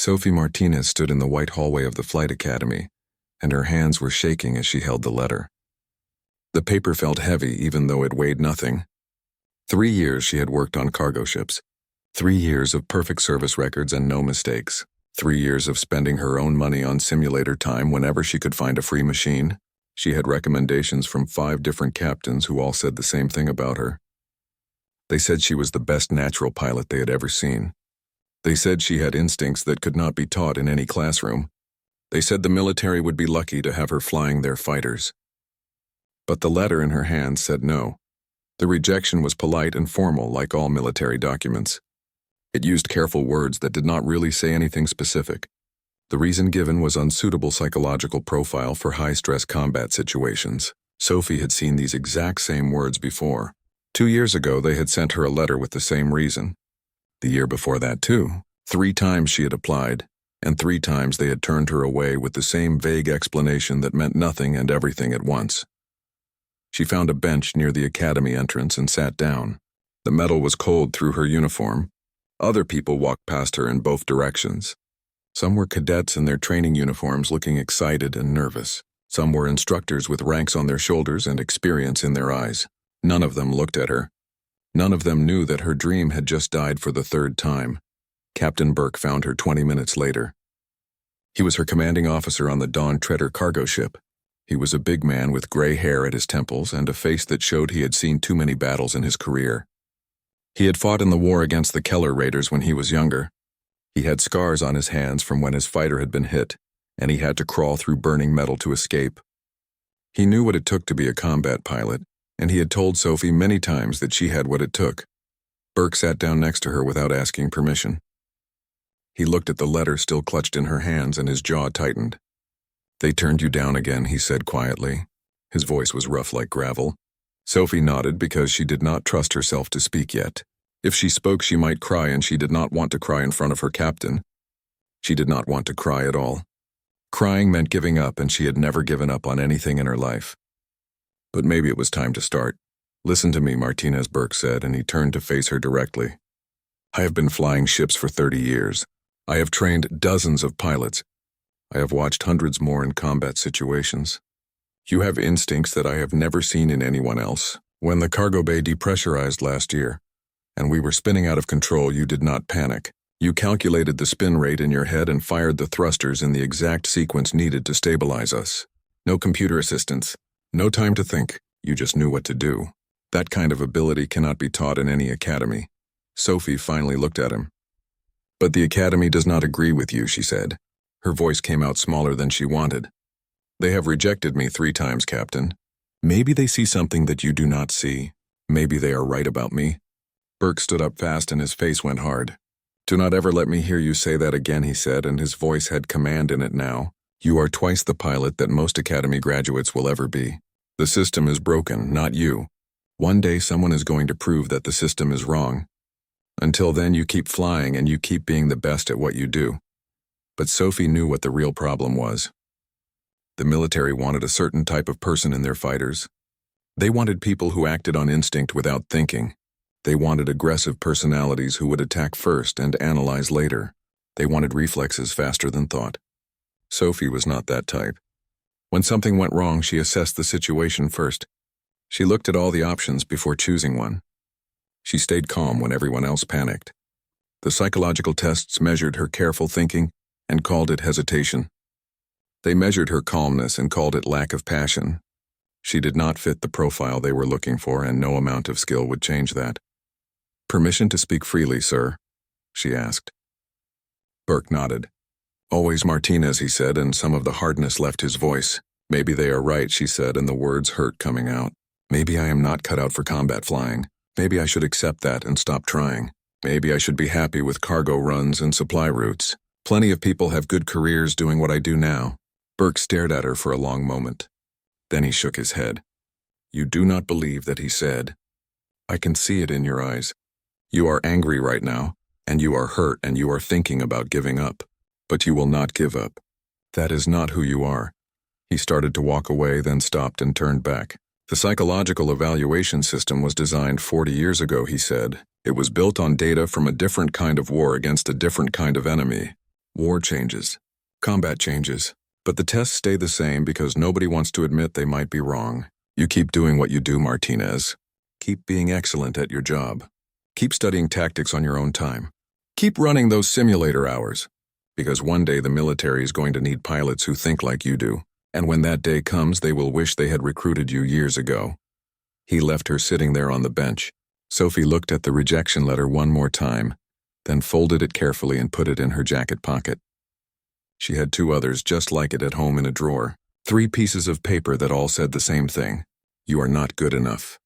Sophie Martinez stood in the white hallway of the flight academy, and her hands were shaking as she held the letter. The paper felt heavy even though it weighed nothing. 3 years she had worked on cargo ships. 3 years of perfect service records and no mistakes. 3 years of spending her own money on simulator time whenever she could find a free machine. She had recommendations from 5 different captains who all said the same thing about her. They said she was the best natural pilot they had ever seen. They said she had instincts that could not be taught in any classroom. They said the military would be lucky to have her flying their fighters. But the letter in her hand said no. The rejection was polite and formal like all military documents. It used careful words that did not really say anything specific. The reason given was unsuitable psychological profile for high-stress combat situations. Sophie had seen these exact same words before. 2 years ago they had sent her a letter with the same reason. The year before that too. 3 times she had applied, and 3 times they had turned her away with the same vague explanation that meant nothing and everything at once. She found a bench near the academy entrance and sat down. The metal was cold through her uniform. Other people walked past her in both directions. Some were cadets in their training uniforms looking excited and nervous. Some were instructors with ranks on their shoulders and experience in their eyes. None of them looked at her. None of them knew that her dream had just died for the 3rd time. Captain Burke found her 20 minutes later. He was her commanding officer on the Dawn Treader cargo ship. He was a big man with gray hair at his temples and a face that showed he had seen too many battles in his career. He had fought in the war against the Keller Raiders when he was younger. He had scars on his hands from when his fighter had been hit, and he had to crawl through burning metal to escape. He knew what it took to be a combat pilot, and he had told Sophie many times that she had what it took. Burke sat down next to her without asking permission. He looked at the letter still clutched in her hands and his jaw tightened. "They turned you down again," he said quietly. His voice was rough like gravel. Sophie nodded because she did not trust herself to speak yet. If she spoke, she might cry, and she did not want to cry in front of her captain. She did not want to cry at all. Crying meant giving up, and she had never given up on anything in her life. But maybe it was time to start. "Listen to me," Martinez Burke said, and he turned to face her directly. "I have been flying ships for 30 years. I have trained dozens of pilots. I have watched hundreds more in combat situations. You have instincts that I have never seen in anyone else. When the cargo bay depressurized last year, and we were spinning out of control, you did not panic. You calculated the spin rate in your head and fired the thrusters in the exact sequence needed to stabilize us. No computer assistance. No time to think. You just knew what to do. That kind of ability cannot be taught in any academy." Sophie finally looked at him. "But the academy does not agree with you," she said. Her voice came out smaller than she wanted. "They have rejected me 3 times, Captain. Maybe they see something that you do not see. Maybe they are right about me." Burke stood up fast and his face went hard. "Do not ever let me hear you say that again," he said, and his voice had command in it now. "You are twice the pilot that most academy graduates will ever be. The system is broken, not you. One day someone is going to prove that the system is wrong. Until then, you keep flying and you keep being the best at what you do." But Sophie knew what the real problem was. The military wanted a certain type of person in their fighters. They wanted people who acted on instinct without thinking. They wanted aggressive personalities who would attack first and analyze later. They wanted reflexes faster than thought. Sophie was not that type. When something went wrong, she assessed the situation first. She looked at all the options before choosing one. She stayed calm when everyone else panicked. The psychological tests measured her careful thinking and called it hesitation. They measured her calmness and called it lack of passion. She did not fit the profile they were looking for, and no amount of skill would change that. "Permission to speak freely, sir?" she asked. Burke nodded. "Always Martinez," he said, and some of the hardness left his voice. "Maybe they are right," she said, and the words hurt coming out. "Maybe I am not cut out for combat flying. Maybe I should accept that and stop trying. Maybe I should be happy with cargo runs and supply routes. Plenty of people have good careers doing what I do now." Burke stared at her for a long moment. Then he shook his head. "You do not believe that," he said. "I can see it in your eyes. You are angry right now, and you are hurt, and you are thinking about giving up. But you will not give up. That is not who you are." He started to walk away, then stopped and turned back. "The psychological evaluation system was designed 40 years ago," he said. "It was built on data from a different kind of war against a different kind of enemy. War changes. Combat changes. But the tests stay the same because nobody wants to admit they might be wrong. You keep doing what you do, Martinez. Keep being excellent at your job. Keep studying tactics on your own time. Keep running those simulator hours. Because one day the military is going to need pilots who think like you do. And when that day comes, they will wish they had recruited you years ago. He left her sitting there on the bench. Sophie looked at the rejection letter one more time, then folded it carefully and put it in her jacket pocket. She had 2 others just like it at home in a drawer. 3 pieces of paper that all said the same thing. You are not good enough.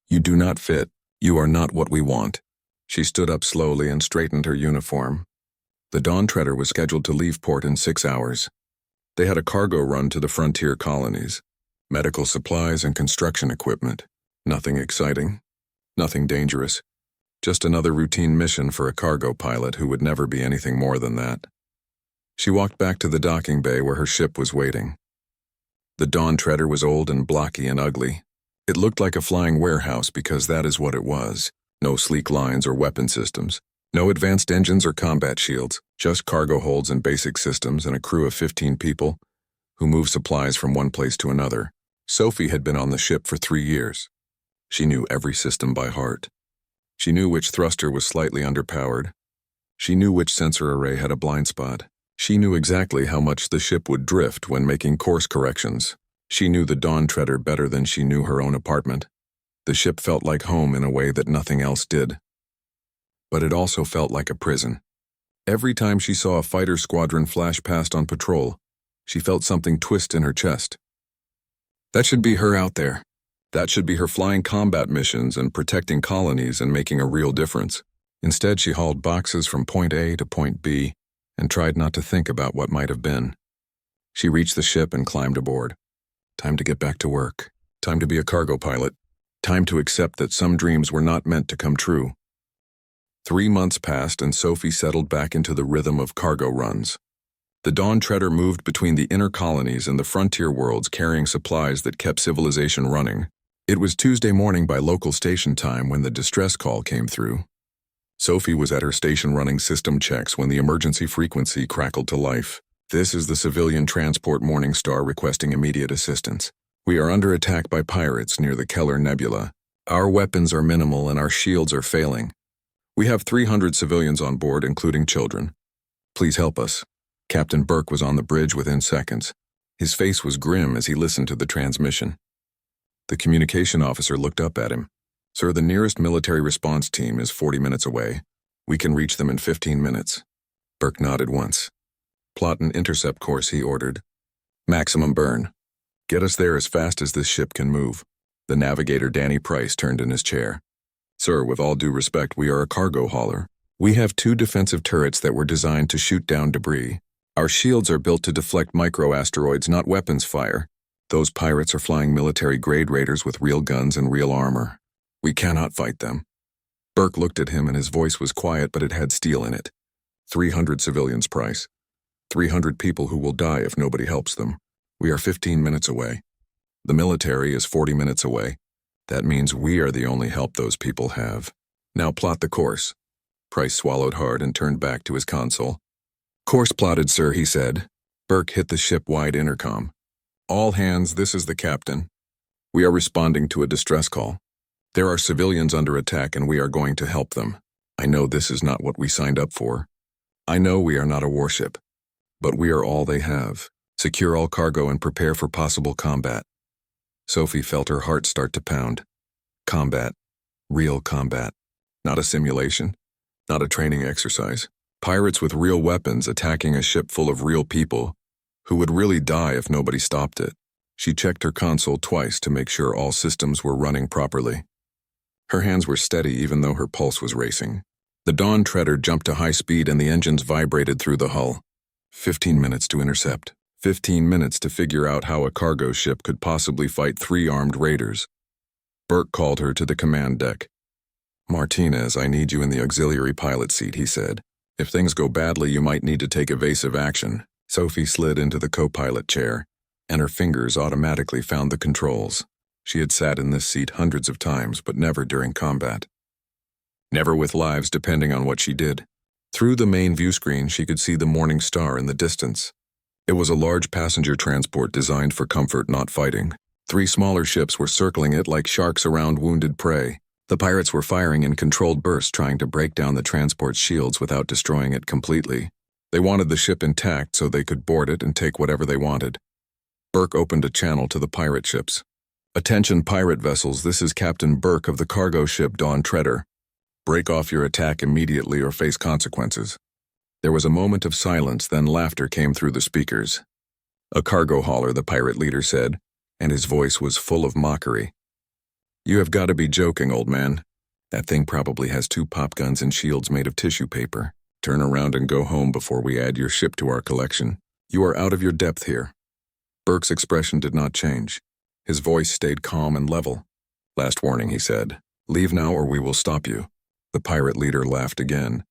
You do not fit. You are not what we want. She stood up slowly and straightened her uniform. The Dawn Treader was scheduled to leave port in 6 hours. They had a cargo run to the frontier colonies. Medical supplies and construction equipment. Nothing exciting. Nothing dangerous. Just another routine mission for a cargo pilot who would never be anything more than that. She walked back to the docking bay where her ship was waiting. The Dawn Treader was old and blocky and ugly. It looked like a flying warehouse because that is what it was. No sleek lines or weapon systems. No advanced engines or combat shields. Just cargo holds and basic systems and a crew of 15 people who moved supplies from one place to another. Sophie had been on the ship for 3 years. She knew every system by heart. She knew which thruster was slightly underpowered. She knew which sensor array had a blind spot. She knew exactly how much the ship would drift when making course corrections. She knew the Dawn Treader better than she knew her own apartment. The ship felt like home in a way that nothing else did. But it also felt like a prison. Every time she saw a fighter squadron flash past on patrol, she felt something twist in her chest. That should be her out there. That should be her flying combat missions and protecting colonies and making a real difference. Instead, she hauled boxes from point A to point B and tried not to think about what might have been. She reached the ship and climbed aboard. Time to get back to work. Time to be a cargo pilot. Time to accept that some dreams were not meant to come true. 3 months passed and Sophie settled back into the rhythm of cargo runs. The Dawn Treader moved between the inner colonies and the frontier worlds carrying supplies that kept civilization running. It was Tuesday morning by local station time when the distress call came through. Sophie was at her station running system checks when the emergency frequency crackled to life. This is the civilian transport Morning Star requesting immediate assistance. We are under attack by pirates near the Keller Nebula. Our weapons are minimal and our shields are failing. We have 300 civilians on board, including children. Please help us. Captain Burke was on the bridge within seconds. His face was grim as he listened to the transmission. The communication officer looked up at him. Sir, the nearest military response team is 40 minutes away. We can reach them in 15 minutes. Burke nodded once. Plot an intercept course, he ordered. Maximum burn. Get us there as fast as this ship can move. The navigator Danny Price turned in his chair. Sir, with all due respect, we are a cargo hauler. We have 2 defensive turrets that were designed to shoot down debris. Our shields are built to deflect microasteroids, not weapons fire. Those pirates are flying military-grade raiders with real guns and real armor. We cannot fight them. Burke looked at him and his voice was quiet, but it had steel in it. 300 civilians, Price. 300 people who will die if nobody helps them. We are 15 minutes away. The military is 40 minutes away. That means we are the only help those people have. Now plot the course. Price swallowed hard and turned back to his console. Course plotted, sir, he said. Burke hit the ship-wide intercom. All hands, this is the captain. We are responding to a distress call. There are civilians under attack and we are going to help them. I know this is not what we signed up for. I know we are not a warship. But we are all they have. Secure all cargo and prepare for possible combat. Sophie felt her heart start to pound. Combat. Real combat. Not a simulation. Not a training exercise. Pirates with real weapons attacking a ship full of real people who would really die if nobody stopped it. She checked her console twice to make sure all systems were running properly. Her hands were steady even though her pulse was racing. The Dawn Treader jumped to high speed and the engines vibrated through the hull. 15 minutes to intercept. 15 minutes to figure out how a cargo ship could possibly fight 3 armed raiders. Burke called her to the command deck. Martinez, I need you in the auxiliary pilot seat, he said. If things go badly, you might need to take evasive action. Sophie slid into the co-pilot chair, and her fingers automatically found the controls. She had sat in this seat hundreds of times, but never during combat. Never with lives depending on what she did. Through the main view screen, she could see the Morning Star in the distance. It was a large passenger transport designed for comfort, not fighting. 3 smaller ships were circling it like sharks around wounded prey. The pirates were firing in controlled bursts, trying to break down the transport's shields without destroying it completely. They wanted the ship intact so they could board it and take whatever they wanted. Burke opened a channel to the pirate ships. "Attention pirate vessels, this is Captain Burke of the cargo ship Dawn Treader. Break off your attack immediately or face consequences." There was a moment of silence, then laughter came through the speakers. "A cargo hauler," the pirate leader said, and his voice was full of mockery. "You have got to be joking, old man. That thing probably has 2 pop guns and shields made of tissue paper. Turn around and go home before we add your ship to our collection. You are out of your depth here." Burke's expression did not change. His voice stayed calm and level. "Last warning," he said. "Leave now or we will stop you." The pirate leader laughed again.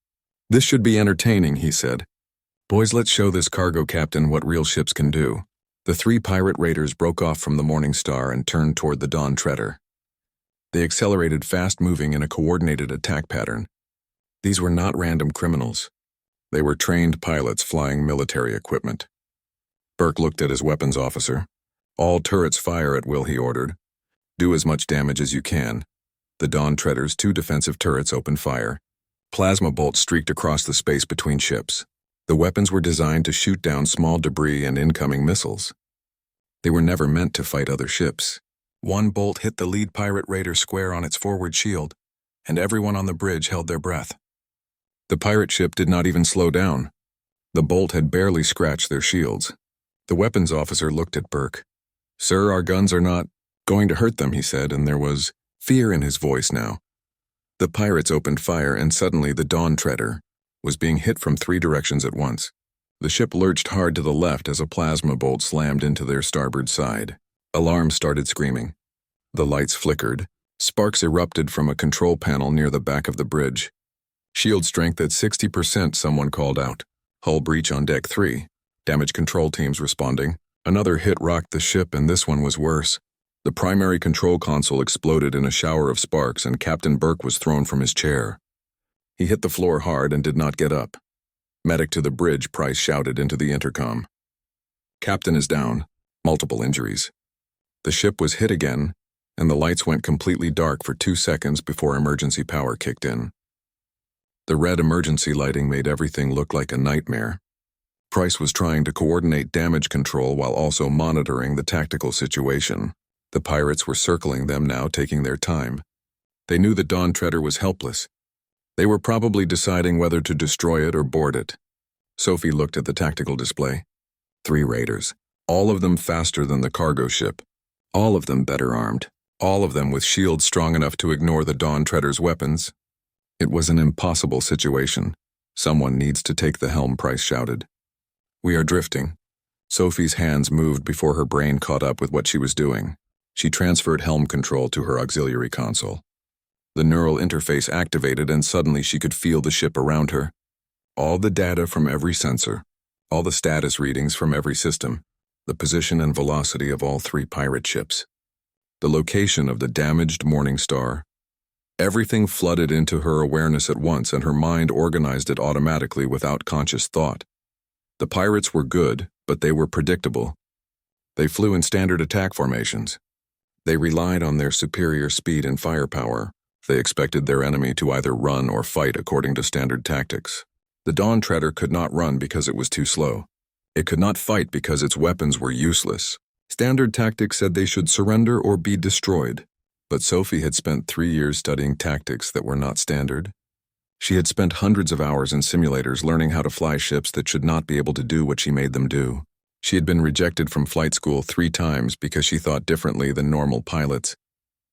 "This should be entertaining," he said. "Boys, let's show this cargo captain what real ships can do." The 3 pirate raiders broke off from the Morning Star and turned toward the Dawn Treader. They accelerated, fast-moving in a coordinated attack pattern. These were not random criminals. They were trained pilots flying military equipment. Burke looked at his weapons officer. "All turrets fire at will," he ordered. "Do as much damage as you can." The Dawn Treader's 2 defensive turrets opened fire. Plasma bolts streaked across the space between ships. The weapons were designed to shoot down small debris and incoming missiles. They were never meant to fight other ships. One bolt hit the lead pirate raider square on its forward shield, and everyone on the bridge held their breath. The pirate ship did not even slow down. The bolt had barely scratched their shields. The weapons officer looked at Burke. "Sir, our guns are not going to hurt them," he said, and there was fear in his voice now. The pirates opened fire, and suddenly the Dawn Treader was being hit from 3 directions at once. The ship lurched hard to the left as a plasma bolt slammed into their starboard side. Alarms started screaming. The lights flickered. Sparks erupted from a control panel near the back of the bridge. "Shield strength at 60%, someone called out. "Hull breach on deck 3. Damage control teams responding." Another hit rocked the ship, and this one was worse. The primary control console exploded in a shower of sparks, and Captain Burke was thrown from his chair. He hit the floor hard and did not get up. "Medic to the bridge," Price shouted into the intercom. "Captain is down. Multiple injuries." The ship was hit again, and the lights went completely dark for 2 seconds before emergency power kicked in. The red emergency lighting made everything look like a nightmare. Price was trying to coordinate damage control while also monitoring the tactical situation. The pirates were circling them now, taking their time. They knew the Dawn Treader was helpless. They were probably deciding whether to destroy it or board it. Sophie looked at the tactical display. 3 raiders, all of them faster than the cargo ship. All of them better armed. All of them with shields strong enough to ignore the Dawn Treader's weapons. It was an impossible situation. "Someone needs to take the helm," Price shouted. "We are drifting." Sophie's hands moved before her brain caught up with what she was doing. She transferred helm control to her auxiliary console. The neural interface activated, and suddenly she could feel the ship around her. All the data from every sensor, all the status readings from every system, the position and velocity of all 3 pirate ships, the location of the damaged Morning Star. Everything flooded into her awareness at once, and her mind organized it automatically without conscious thought. The pirates were good, but they were predictable. They flew in standard attack formations. They relied on their superior speed and firepower. They expected their enemy to either run or fight according to standard tactics. The Dawn Treader could not run because it was too slow. It could not fight because its weapons were useless. Standard tactics said they should surrender or be destroyed. But Sophie had spent 3 years studying tactics that were not standard. She had spent hundreds of hours in simulators learning how to fly ships that should not be able to do what she made them do. She had been rejected from flight school 3 times because she thought differently than normal pilots.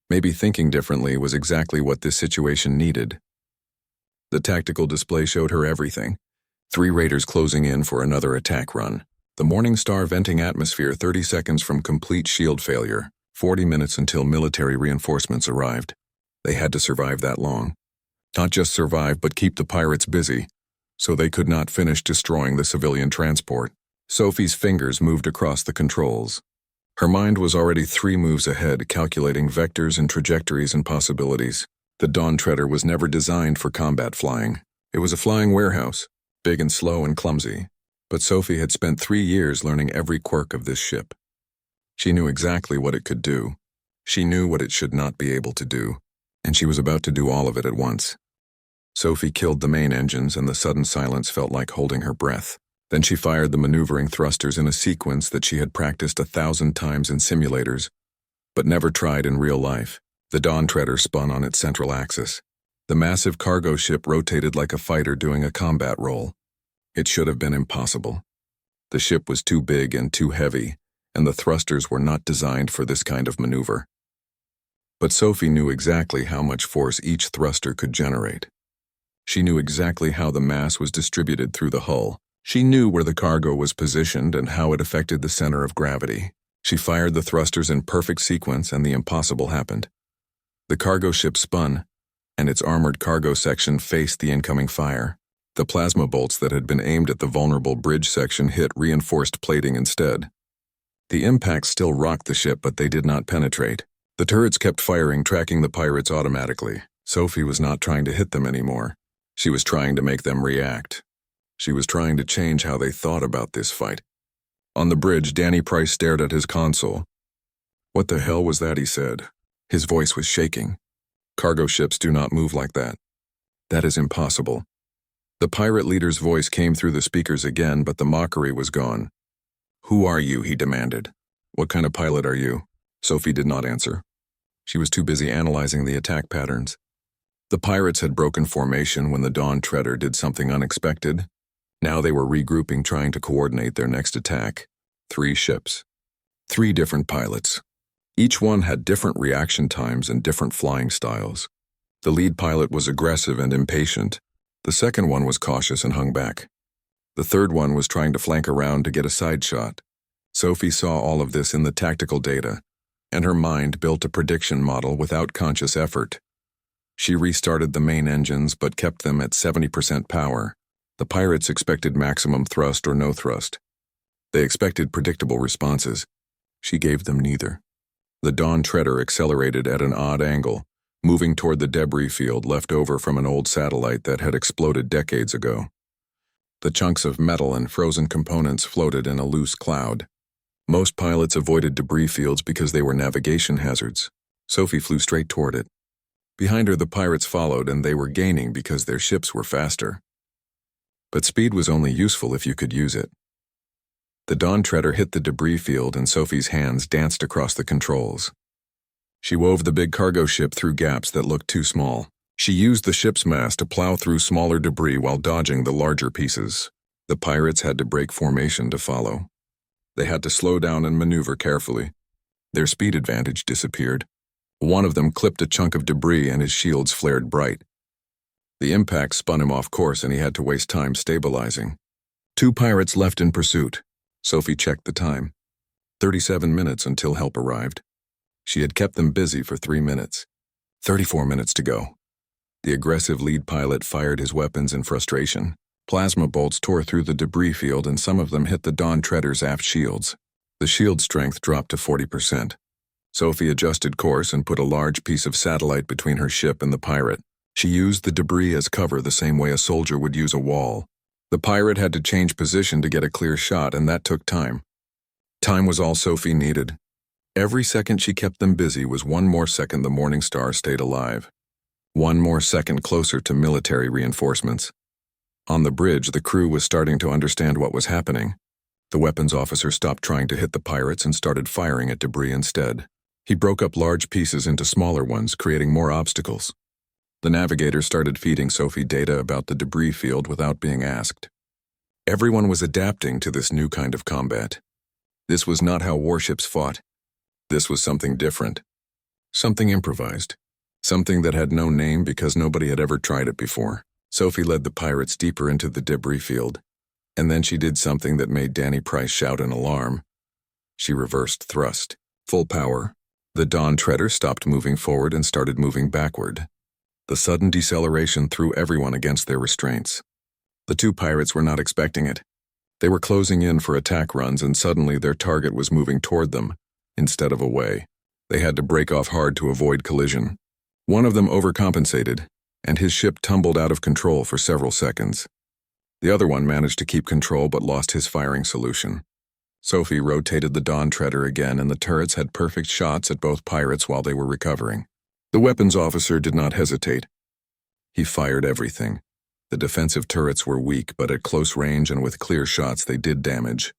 Maybe thinking differently was exactly what this situation needed. The tactical display showed her everything. 3 raiders closing in for another attack run. The Morning Star venting atmosphere 30 seconds from complete shield failure. 40 minutes until military reinforcements arrived. They had to survive that long. Not just survive, but keep the pirates busy, so they could not finish destroying the civilian transport. Sophie's fingers moved across the controls. Her mind was already 3 moves ahead, calculating vectors and trajectories and possibilities. The Dawn Treader was never designed for combat flying. It was a flying warehouse, big and slow and clumsy, but Sophie had spent 3 years learning every quirk of this ship. She knew exactly what it could do. She knew what it should not be able to do, and she was about to do all of it at once. Sophie killed the main engines, and the sudden silence felt like holding her breath. Then she fired the maneuvering thrusters in a sequence that she had practiced 1,000 times in simulators, but never tried in real life. The Dawn Treader spun on its central axis. The massive cargo ship rotated like a fighter doing a combat roll. It should have been impossible. The ship was too big and too heavy, and the thrusters were not designed for this kind of maneuver. But Sophie knew exactly how much force each thruster could generate. She knew exactly how the mass was distributed through the hull. She knew where the cargo was positioned and how it affected the center of gravity. She fired the thrusters in perfect sequence, and the impossible happened. The cargo ship spun, and its armored cargo section faced the incoming fire. The plasma bolts that had been aimed at the vulnerable bridge section hit reinforced plating instead. The impacts still rocked the ship, but they did not penetrate. The turrets kept firing, tracking the pirates automatically. Sophie was not trying to hit them anymore. She was trying to make them react. She was trying to change how they thought about this fight. On the bridge, Danny Price stared at his console. "What the hell was that?" he said. His voice was shaking. "Cargo ships do not move like that. That is impossible." The pirate leader's voice came through the speakers again, but the mockery was gone. "Who are you?" he demanded. "What kind of pilot are you?" Sophie did not answer. She was too busy analyzing the attack patterns. The pirates had broken formation when the Dawn Treader did something unexpected. Now they were regrouping, trying to coordinate their next attack. 3 ships. 3 different pilots. Each one had different reaction times and different flying styles. The lead pilot was aggressive and impatient. The second one was cautious and hung back. The third one was trying to flank around to get a side shot. Sophie saw all of this in the tactical data, and her mind built a prediction model without conscious effort. She restarted the main engines but kept them at 70% power. The pirates expected maximum thrust or no thrust. They expected predictable responses. She gave them neither. The Dawn Treader accelerated at an odd angle, moving toward the debris field left over from an old satellite that had exploded decades ago. The chunks of metal and frozen components floated in a loose cloud. Most pilots avoided debris fields because they were navigation hazards. Sophie flew straight toward it. Behind her, the pirates followed, and they were gaining because their ships were faster. But speed was only useful if you could use it. The Dawn Treader hit the debris field, and Sophie's hands danced across the controls. She wove the big cargo ship through gaps that looked too small. She used the ship's mass to plow through smaller debris while dodging the larger pieces. The pirates had to break formation to follow. They had to slow down and maneuver carefully. Their speed advantage disappeared. One of them clipped a chunk of debris, and his shields flared bright. The impact spun him off course, and he had to waste time stabilizing. 2 pirates left in pursuit. Sophie checked the time. 37 minutes until help arrived. She had kept them busy for 3 minutes. 34 minutes to go. The aggressive lead pilot fired his weapons in frustration. Plasma bolts tore through the debris field, and some of them hit the Dawn Treader's aft shields. The shield strength dropped to 40%. Sophie adjusted course and put a large piece of satellite between her ship and the pirate. She used the debris as cover the same way a soldier would use a wall. The pirate had to change position to get a clear shot, and that took time. Time was all Sophie needed. Every second she kept them busy was 1 more second the Morning Star stayed alive. 1 more second closer to military reinforcements. On the bridge, the crew was starting to understand what was happening. The weapons officer stopped trying to hit the pirates and started firing at debris instead. He broke up large pieces into smaller ones, creating more obstacles. The navigator started feeding Sophie data about the debris field without being asked. Everyone was adapting to this new kind of combat. This was not how warships fought. This was something different. Something improvised. Something that had no name because nobody had ever tried it before. Sophie led the pirates deeper into the debris field, and then she did something that made Danny Price shout in alarm. She reversed thrust. Full power. The Dawn Treader stopped moving forward and started moving backward. The sudden deceleration threw everyone against their restraints. The 2 pirates were not expecting it. They were closing in for attack runs, and suddenly their target was moving toward them, instead of away. They had to break off hard to avoid collision. One of them overcompensated. and his ship tumbled out of control for several seconds. The other one managed to keep control but lost his firing solution. Sophie rotated the Dawn Treader again, and the turrets had perfect shots at both pirates while they were recovering. The weapons officer did not hesitate. He fired everything. The defensive turrets were weak, but at close range and with clear shots they did damage.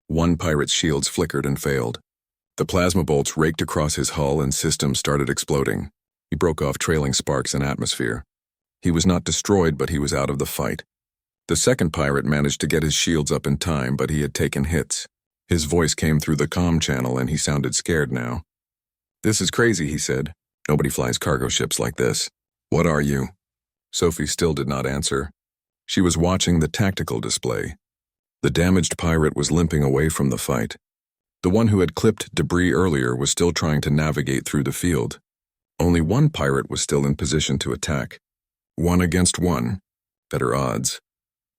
One pirate's shields flickered and failed. The plasma bolts raked across his hull and systems started exploding. He broke off trailing sparks in atmosphere. He was not destroyed, but he was out of the fight. The second pirate managed to get his shields up in time, but he had taken hits. His voice came through the comm channel and he sounded scared now. "This is crazy," he said. "Nobody flies cargo ships like this. What are you?" Sophie still did not answer. She was watching the tactical display. The damaged pirate was limping away from the fight. The one who had clipped debris earlier was still trying to navigate through the field. Only one pirate was still in position to attack. 1 against 1. Better odds.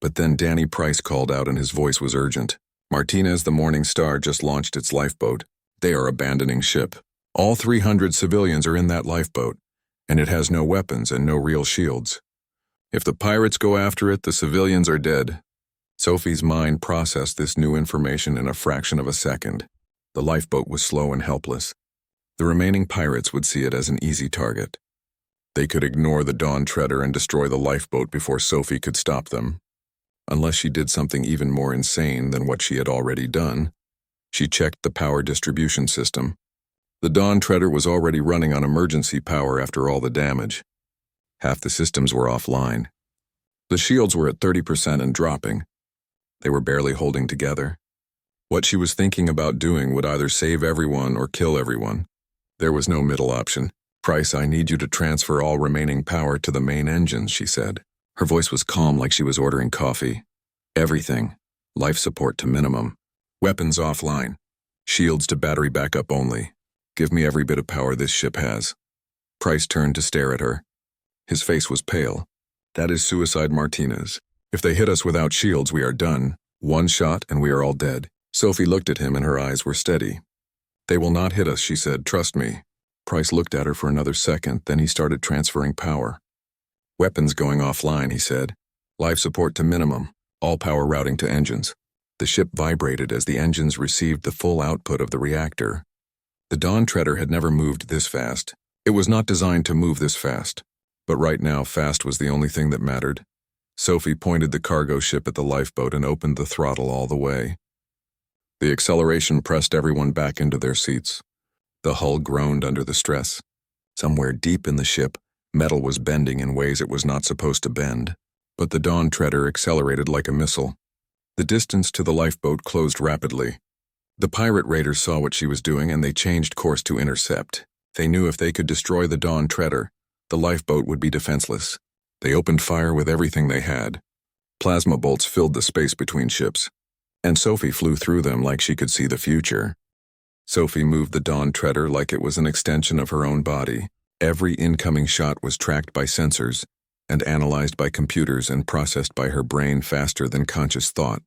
But then Danny Price called out and his voice was urgent. "Martinez, the Morning Star, just launched its lifeboat. They are abandoning ship. All 300 civilians are in that lifeboat, and it has no weapons and no real shields. If the pirates go after it, the civilians are dead." Sophie's mind processed this new information in a fraction of a second. The lifeboat was slow and helpless. The remaining pirates would see it as an easy target. They could ignore the Dawn Treader and destroy the lifeboat before Sophie could stop them. Unless she did something even more insane than what she had already done. She checked the power distribution system. The Dawn Treader was already running on emergency power after all the damage. Half the systems were offline. The shields were at 30% and dropping. They were barely holding together. What she was thinking about doing would either save everyone or kill everyone. There was no middle option. "Price, I need you to transfer all remaining power to the main engines," she said. Her voice was calm, like she was ordering coffee. "Everything. Life support to minimum. Weapons offline. Shields to battery backup only. Give me every bit of power this ship has." Price turned to stare at her. His face was pale. "That is suicide, Martinez. If they hit us without shields, we are done. One shot and we are all dead." Sophie looked at him and her eyes were steady. "They will not hit us," she said. "Trust me." Price looked at her for another second, then he started transferring power. "Weapons going offline," he said. "Life support to minimum. All power routing to engines." The ship vibrated as the engines received the full output of the reactor. The Dawn Treader had never moved this fast. It was not designed to move this fast. But right now, fast was the only thing that mattered. Sophie pointed the cargo ship at the lifeboat and opened the throttle all the way. The acceleration pressed everyone back into their seats. The hull groaned under the stress. Somewhere deep in the ship, metal was bending in ways it was not supposed to bend. But the Dawn Treader accelerated like a missile. The distance to the lifeboat closed rapidly. The pirate raiders saw what she was doing and they changed course to intercept. They knew if they could destroy the Dawn Treader, the lifeboat would be defenseless. They opened fire with everything they had. Plasma bolts filled the space between ships, and Sophie flew through them like she could see the future. Sophie moved the Dawn Treader like it was an extension of her own body. Every incoming shot was tracked by sensors and analyzed by computers and processed by her brain faster than conscious thought.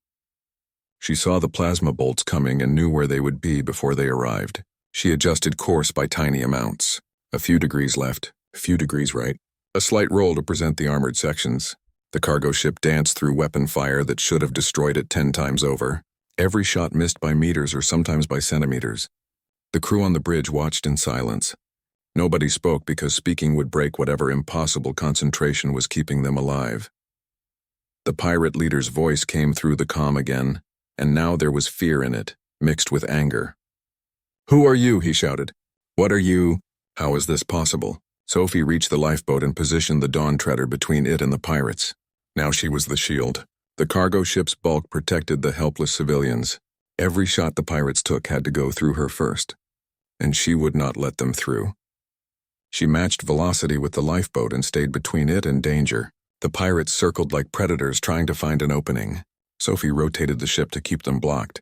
She saw the plasma bolts coming and knew where they would be before they arrived. She adjusted course by tiny amounts. A few degrees left, a few degrees right. A slight roll to present the armored sections. The cargo ship danced through weapon fire that should have destroyed it 10 times over. Every shot missed by meters or sometimes by centimeters. The crew on the bridge watched in silence. Nobody spoke because speaking would break whatever impossible concentration was keeping them alive. The pirate leader's voice came through the comm again, and now there was fear in it, mixed with anger. "Who are you?" he shouted. "What are you? How is this possible?" Sophie reached the lifeboat and positioned the Dawn Treader between it and the pirates. Now she was the shield. The cargo ship's bulk protected the helpless civilians. Every shot the pirates took had to go through her first, and she would not let them through. She matched velocity with the lifeboat and stayed between it and danger. The pirates circled like predators trying to find an opening. Sophie rotated the ship to keep them blocked.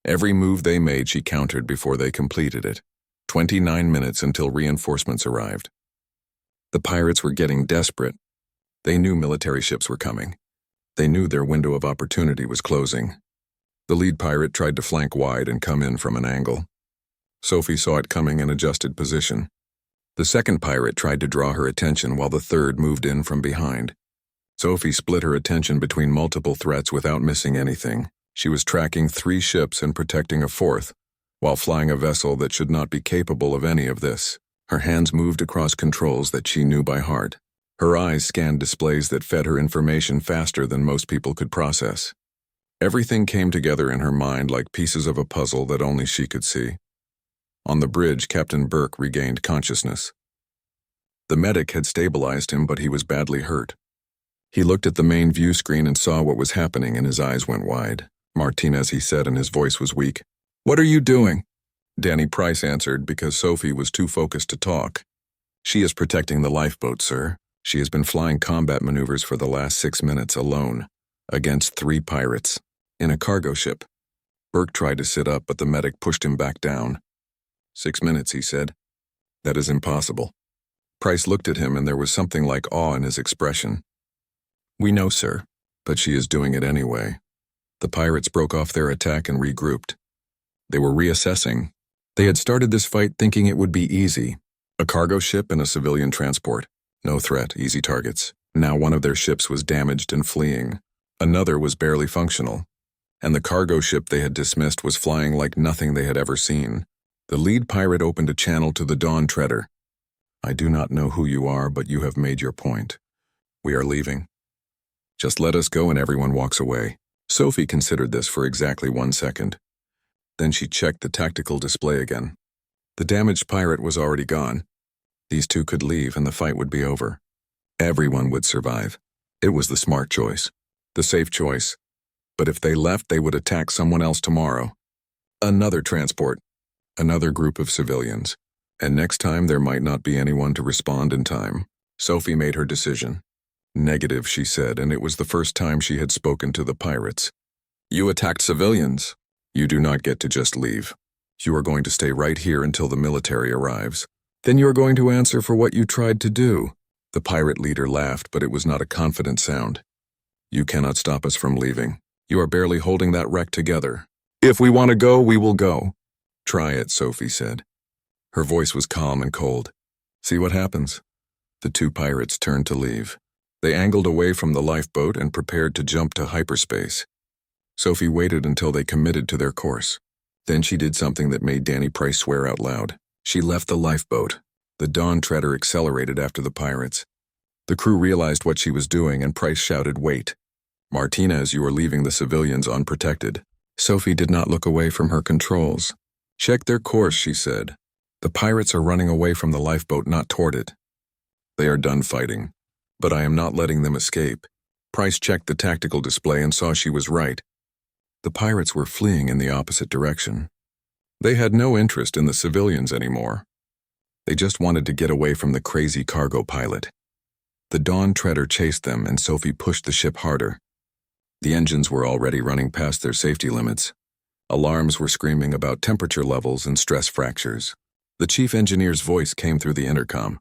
Every move they made she countered before they completed it. 29 minutes until reinforcements arrived. The pirates were getting desperate. They knew military ships were coming. They knew their window of opportunity was closing. The lead pirate tried to flank wide and come in from an angle. Sophie saw it coming and adjusted position. The second pirate tried to draw her attention while the third moved in from behind. Sophie split her attention between multiple threats without missing anything. She was tracking 3 ships and protecting a 4th, while flying a vessel that should not be capable of any of this. Her hands moved across controls that she knew by heart. Her eyes scanned displays that fed her information faster than most people could process. Everything came together in her mind like pieces of a puzzle that only she could see. On the bridge, Captain Burke regained consciousness. The medic had stabilized him, but he was badly hurt. He looked at the main view screen and saw what was happening, and his eyes went wide. "Martinez," he said, and his voice was weak. "What are you doing?" Danny Price answered because Sophie was too focused to talk. "She is protecting the lifeboat, sir. She has been flying combat maneuvers for the last 6 minutes alone, against 3 pirates, in a cargo ship." Burke tried to sit up, but the medic pushed him back down. 6 minutes, he said. "That is impossible." Price looked at him, and there was something like awe in his expression. "We know, sir, but she is doing it anyway." The pirates broke off their attack and regrouped. They were reassessing. They had started this fight thinking it would be easy. A cargo ship and a civilian transport. No threat, easy targets. Now one of their ships was damaged and fleeing. Another was barely functional. And the cargo ship they had dismissed was flying like nothing they had ever seen. The lead pirate opened a channel to the Dawn Treader. "I do not know who you are, but you have made your point. We are leaving. Just let us go," and everyone walks away. Sophie considered this for exactly 1 second. Then she checked the tactical display again. The damaged pirate was already gone. These 2 could leave and the fight would be over. Everyone would survive. It was the smart choice, the safe choice. But if they left, they would attack someone else tomorrow. Another transport, another group of civilians. And next time there might not be anyone to respond in time. Sophie made her decision. "Negative," she said, and it was the first time she had spoken to the pirates. "You attacked civilians. You do not get to just leave. You are going to stay right here until the military arrives. Then you are going to answer for what you tried to do." The pirate leader laughed, but it was not a confident sound. "You cannot stop us from leaving. You are barely holding that wreck together. If we want to go, we will go." "Try it," Sophie said. Her voice was calm and cold. "See what happens." The 2 pirates turned to leave. They angled away from the lifeboat and prepared to jump to hyperspace. Sophie waited until they committed to their course. Then she did something that made Danny Price swear out loud. She left the lifeboat. The Dawn Treader accelerated after the pirates. The crew realized what she was doing, and Price shouted, "Wait. Martinez, you are leaving the civilians unprotected." Sophie did not look away from her controls. "Check their course," she said. "The pirates are running away from the lifeboat, not toward it. They are done fighting, but I am not letting them escape." Price checked the tactical display and saw she was right. The pirates were fleeing in the opposite direction. They had no interest in the civilians anymore. They just wanted to get away from the crazy cargo pilot. The Dawn Treader chased them, and Sophie pushed the ship harder. The engines were already running past their safety limits. Alarms were screaming about temperature levels and stress fractures. The chief engineer's voice came through the intercom.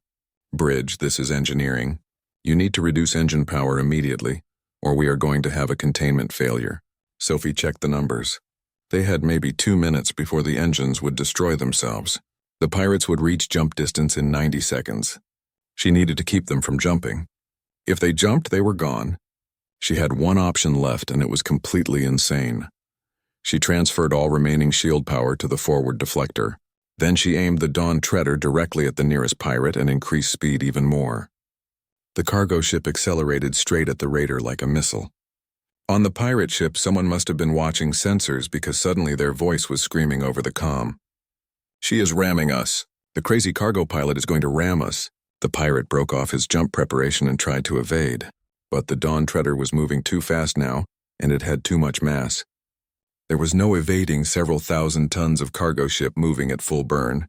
"Bridge, this is engineering. You need to reduce engine power immediately, or we are going to have a containment failure." Sophie checked the numbers. They had maybe 2 minutes before the engines would destroy themselves. The pirates would reach jump distance in 90 seconds. She needed to keep them from jumping. If they jumped, they were gone. She had one option left, and it was completely insane. She transferred all remaining shield power to the forward deflector. Then she aimed the Dawn Treader directly at the nearest pirate and increased speed even more. The cargo ship accelerated straight at the raider like a missile. On the pirate ship, someone must have been watching sensors because suddenly their voice was screaming over the comm. "She is ramming us. The crazy cargo pilot is going to ram us." The pirate broke off his jump preparation and tried to evade. But the Dawn Treader was moving too fast now, and it had too much mass. There was no evading several thousand tons of cargo ship moving at full burn.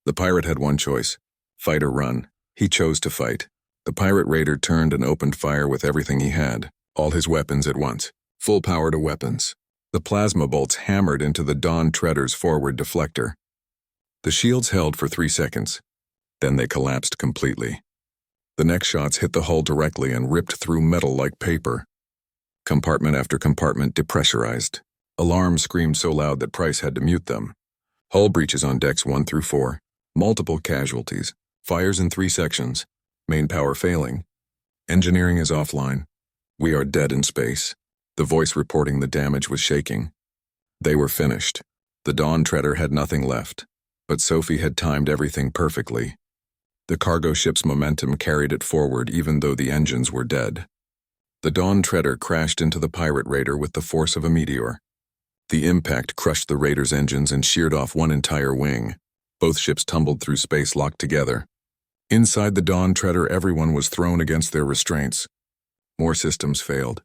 The pirate had one choice: fight or run. He chose to fight. The pirate raider turned and opened fire with everything he had. All his weapons at once. Full power to weapons. The plasma bolts hammered into the Dawn Treader's forward deflector. The shields held for 3 seconds. Then they collapsed completely. The next shots hit the hull directly and ripped through metal like paper. Compartment after compartment depressurized. Alarms screamed so loud that Price had to mute them. Hull breaches on decks 1 through 4. Multiple casualties. Fires in 3 sections. Main power failing. Engineering is offline. We are dead in space. The voice reporting the damage was shaking. They were finished. The Dawn Treader had nothing left, but Sophie had timed everything perfectly. The cargo ship's momentum carried it forward even though the engines were dead. The Dawn Treader crashed into the pirate raider with the force of a meteor. The impact crushed the raider's engines and sheared off one entire wing. Both ships tumbled through space locked together. Inside the Dawn Treader, everyone was thrown against their restraints. More systems failed.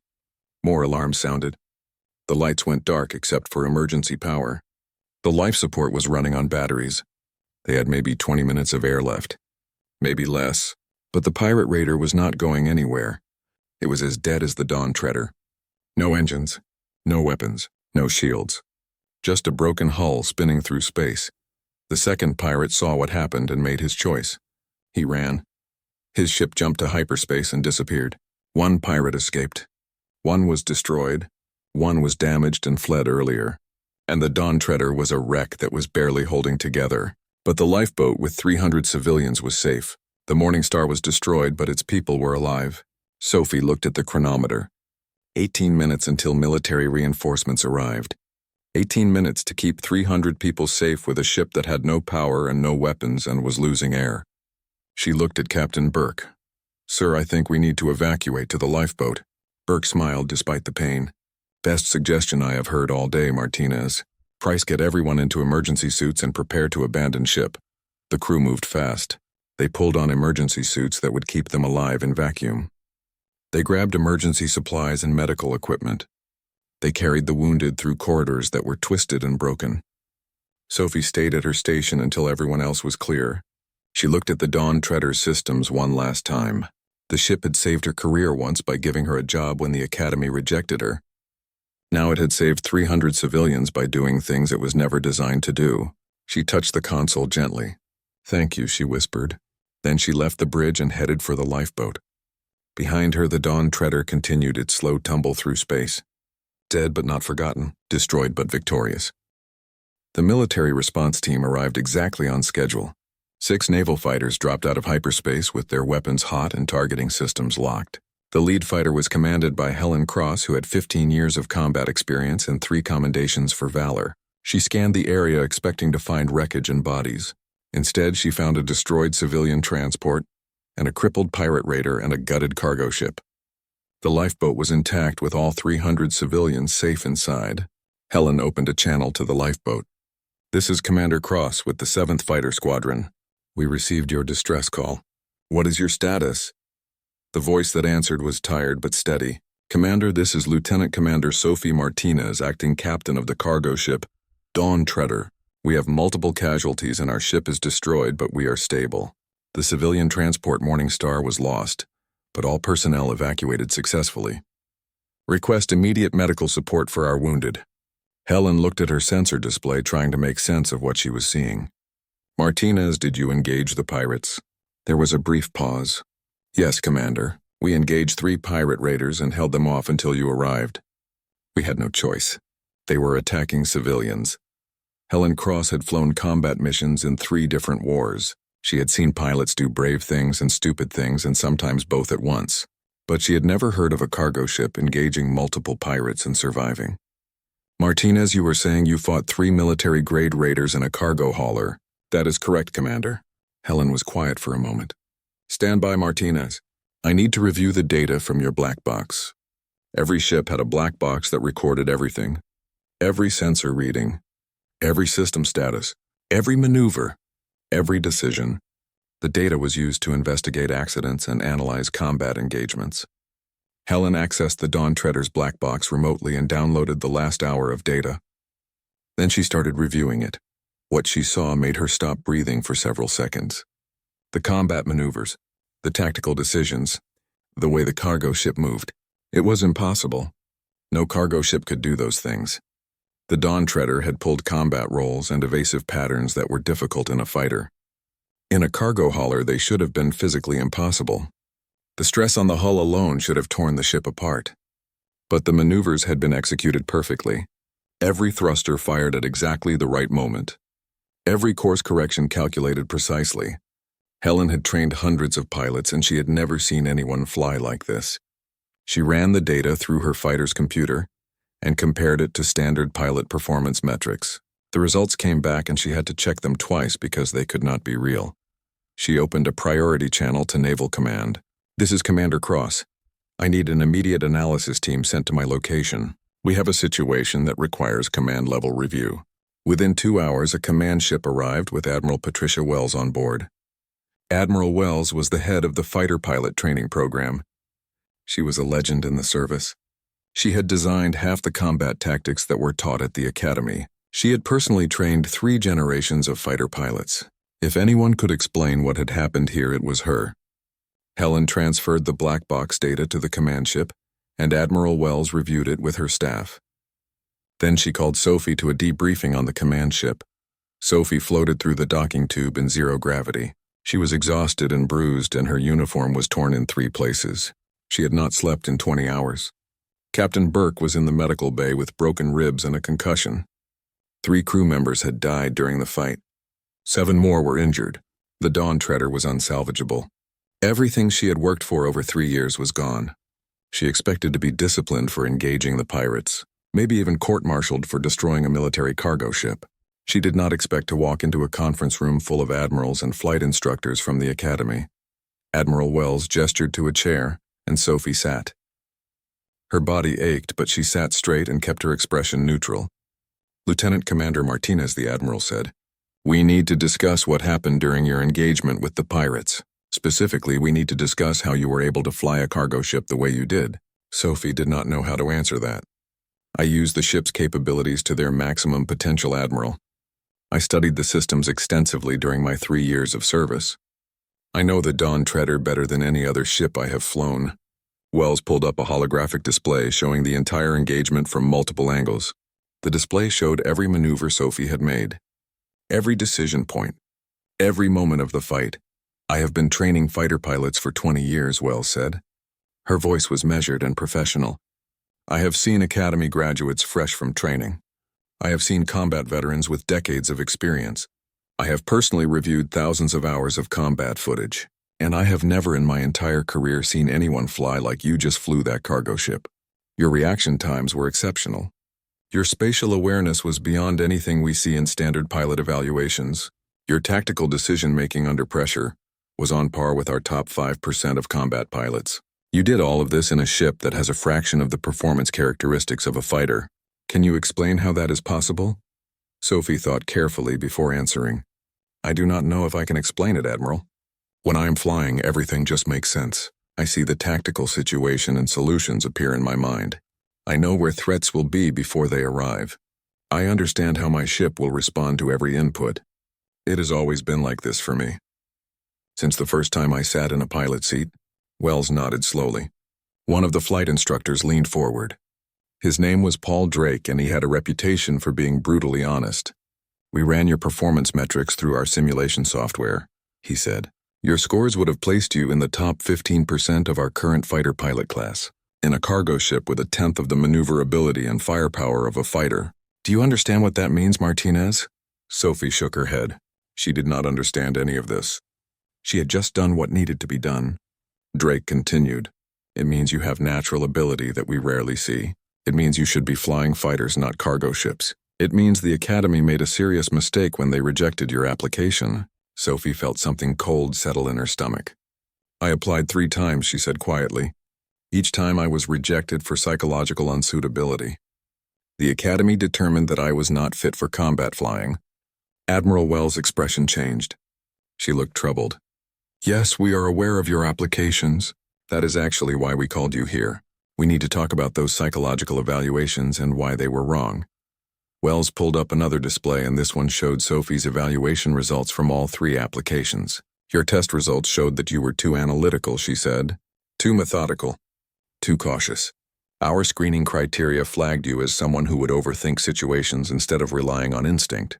More alarms sounded. The lights went dark except for emergency power. The life support was running on batteries. They had maybe 20 minutes of air left. Maybe less. But the pirate raider was not going anywhere. It was as dead as the Dawn Treader. No engines, no weapons, no shields. Just a broken hull spinning through space. The second pirate saw what happened and made his choice. He ran. His ship jumped to hyperspace and disappeared. One pirate escaped. One was destroyed. One was damaged and fled earlier. And the Dawn Treader was a wreck that was barely holding together. But the lifeboat with 300 civilians was safe. The Morning Star was destroyed, but its people were alive. Sophie looked at the chronometer. 18 minutes until military reinforcements arrived. 18 minutes to keep 300 people safe with a ship that had no power and no weapons and was losing air. She looked at Captain Burke. "Sir, I think we need to evacuate to the lifeboat." Burke smiled despite the pain. "Best suggestion I have heard all day, Martinez. Price, get everyone into emergency suits and prepare to abandon ship." The crew moved fast. They pulled on emergency suits that would keep them alive in vacuum. They grabbed emergency supplies and medical equipment. They carried the wounded through corridors that were twisted and broken. Sophie stayed at her station until everyone else was clear. She looked at the Dawn Treader's systems one last time. The ship had saved her career once by giving her a job when the Academy rejected her. Now it had saved 300 civilians by doing things it was never designed to do. She touched the console gently. "Thank you," she whispered. Then she left the bridge and headed for the lifeboat. Behind her, the Dawn Treader continued its slow tumble through space. Dead but not forgotten, destroyed but victorious. The military response team arrived exactly on schedule. 6 naval fighters dropped out of hyperspace with their weapons hot and targeting systems locked. The lead fighter was commanded by Helen Cross, who had 15 years of combat experience and 3 commendations for valor. She scanned the area expecting to find wreckage and bodies. Instead, she found a destroyed civilian transport and a crippled pirate raider and a gutted cargo ship. The lifeboat was intact with all 300 civilians safe inside. Helen opened a channel to the lifeboat. "This is Commander Cross with the 7th Fighter Squadron. We received your distress call. What is your status?" The voice that answered was tired but steady. "Commander, this is Lieutenant Commander Sophie Martinez, acting captain of the cargo ship Dawn Treader. We have multiple casualties and our ship is destroyed, but we are stable. The civilian transport Morning Star was lost, but all personnel evacuated successfully. Request immediate medical support for our wounded." Helen looked at her sensor display, trying to make sense of what she was seeing. "Martinez, did you engage the pirates?" There was a brief pause. "Yes, Commander. We engaged 3 pirate raiders and held them off until you arrived. We had no choice. They were attacking civilians." Helen Cross had flown combat missions in 3 different wars. She had seen pilots do brave things and stupid things, and sometimes both at once. But she had never heard of a cargo ship engaging multiple pirates and surviving. "Martinez, you were saying you fought 3 military-grade raiders and a cargo hauler." "That is correct, Commander." Helen was quiet for a moment. "Stand by, Martinez. I need to review the data from your black box." Every ship had a black box that recorded everything. Every sensor reading. Every system status. Every maneuver. Every decision. The data was used to investigate accidents and analyze combat engagements. Helen accessed the Dawn Treader's black box remotely and downloaded the last hour of data. Then she started reviewing it. What she saw made her stop breathing for several seconds. The combat maneuvers, the tactical decisions, the way the cargo ship moved. It was impossible. No cargo ship could do those things. The Dawn Treader had pulled combat roles and evasive patterns that were difficult in a fighter. In a cargo hauler, they should have been physically impossible. The stress on the hull alone should have torn the ship apart. But the maneuvers had been executed perfectly. Every thruster fired at exactly the right moment. Every course correction calculated precisely. Helen had trained hundreds of pilots and she had never seen anyone fly like this. She ran the data through her fighter's computer and compared it to standard pilot performance metrics. The results came back and she had to check them twice because they could not be real. She opened a priority channel to Naval Command. "This is Commander Cross. I need an immediate analysis team sent to my location. We have a situation that requires command-level review." Within 2 hours, a command ship arrived with Admiral Patricia Wells on board. Admiral Wells was the head of the fighter pilot training program. She was a legend in the service. She had designed half the combat tactics that were taught at the academy. She had personally trained 3 generations of fighter pilots. If anyone could explain what had happened here, it was her. Helen transferred the black box data to the command ship, and Admiral Wells reviewed it with her staff. Then she called Sophie to a debriefing on the command ship. Sophie floated through the docking tube in zero gravity. She was exhausted and bruised, and her uniform was torn in 3 places. She had not slept in 20 hours. Captain Burke was in the medical bay with broken ribs and a concussion. 3 crew members had died during the fight. 7 more were injured. The Dawn Treader was unsalvageable. Everything she had worked for over 3 years was gone. She expected to be disciplined for engaging the pirates, maybe even court-martialed for destroying a military cargo ship. She did not expect to walk into a conference room full of admirals and flight instructors from the academy. Admiral Wells gestured to a chair, and Sophie sat. Her body ached, but she sat straight and kept her expression neutral. "Lieutenant Commander Martinez," the admiral said, "we need to discuss what happened during your engagement with the pirates. Specifically, we need to discuss how you were able to fly a cargo ship the way you did." Sophie did not know how to answer that. "I used the ship's capabilities to their maximum potential, Admiral. I studied the systems extensively during my 3 years of service. I know the Dawn Treader better than any other ship I have flown." Wells pulled up a holographic display showing the entire engagement from multiple angles. The display showed every maneuver Sophie had made, every decision point, every moment of the fight. "I have been training fighter pilots for 20 years, Wells said. Her voice was measured and professional. "I have seen academy graduates fresh from training. I have seen combat veterans with decades of experience. I have personally reviewed thousands of hours of combat footage, and I have never in my entire career seen anyone fly like you just flew that cargo ship. Your reaction times were exceptional. Your spatial awareness was beyond anything we see in standard pilot evaluations. Your tactical decision-making under pressure was on par with our top 5% of combat pilots. You did all of this in a ship that has a fraction of the performance characteristics of a fighter. Can you explain how that is possible?" Sophie thought carefully before answering. "I do not know if I can explain it, Admiral. When I am flying, everything just makes sense. I see the tactical situation and solutions appear in my mind. I know where threats will be before they arrive. I understand how my ship will respond to every input. It has always been like this for me. Since the first time I sat in a pilot seat." Wells nodded slowly. One of the flight instructors leaned forward. His name was Paul Drake, and he had a reputation for being brutally honest. "We ran your performance metrics through our simulation software," he said. "Your scores would have placed you in the top 15% of our current fighter pilot class, in a cargo ship with 1/10 of the maneuverability and firepower of a fighter. Do you understand what that means, Martinez?" Sophie shook her head. She did not understand any of this. She had just done what needed to be done. Drake continued. "It means you have natural ability that we rarely see. It means you should be flying fighters, not cargo ships. It means the Academy made a serious mistake when they rejected your application." Sophie felt something cold settle in her stomach. "I applied 3 times, she said quietly. Each time I was rejected for psychological unsuitability. The Academy determined that I was not fit for combat flying." Admiral Wells' expression changed. She looked troubled. "Yes, we are aware of your applications. That is actually why we called you here. We need to talk about those psychological evaluations and why they were wrong." Wells pulled up another display, and this one showed Sophie's evaluation results from all 3 applications. "Your test results showed that you were too analytical," she said. "Too methodical. Too cautious. Our screening criteria flagged you as someone who would overthink situations instead of relying on instinct.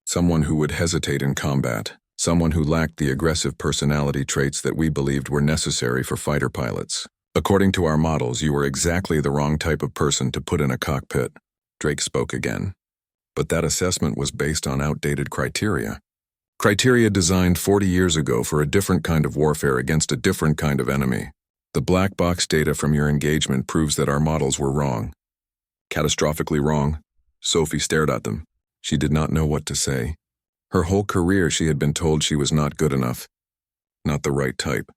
Someone who would hesitate in combat. Someone who lacked the aggressive personality traits that we believed were necessary for fighter pilots. According to our models, you were exactly the wrong type of person to put in a cockpit." Drake spoke again. "But that assessment was based on outdated criteria." Criteria designed 40 years ago for a different kind of warfare against a different kind of enemy. The black box data from your engagement proves that our models were wrong. Catastrophically wrong. Sophie stared at them. She did not know what to say. Her whole career she had been told she was not good enough. Not the right type.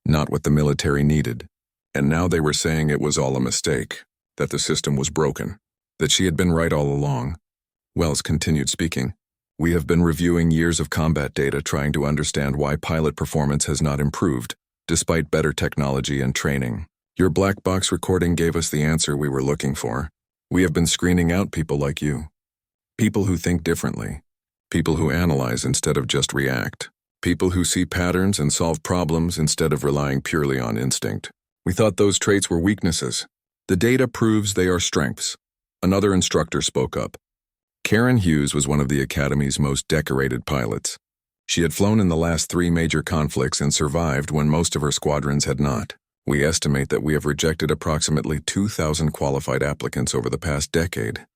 Not what the military needed. And now they were saying it was all a mistake, that the system was broken, that she had been right all along. Wells continued speaking. We have been reviewing years of combat data trying to understand why pilot performance has not improved, despite better technology and training. Your black box recording gave us the answer we were looking for. We have been screening out people like you. People who think differently. People who analyze instead of just react. People who see patterns and solve problems instead of relying purely on instinct. We thought those traits were weaknesses. The data proves they are strengths. Another instructor spoke up. Karen Hughes was one of the Academy's most decorated pilots. She had flown in the last 3 major conflicts and survived when most of her squadrons had not. We estimate that we have rejected approximately 2,000 qualified applicants over the past decade.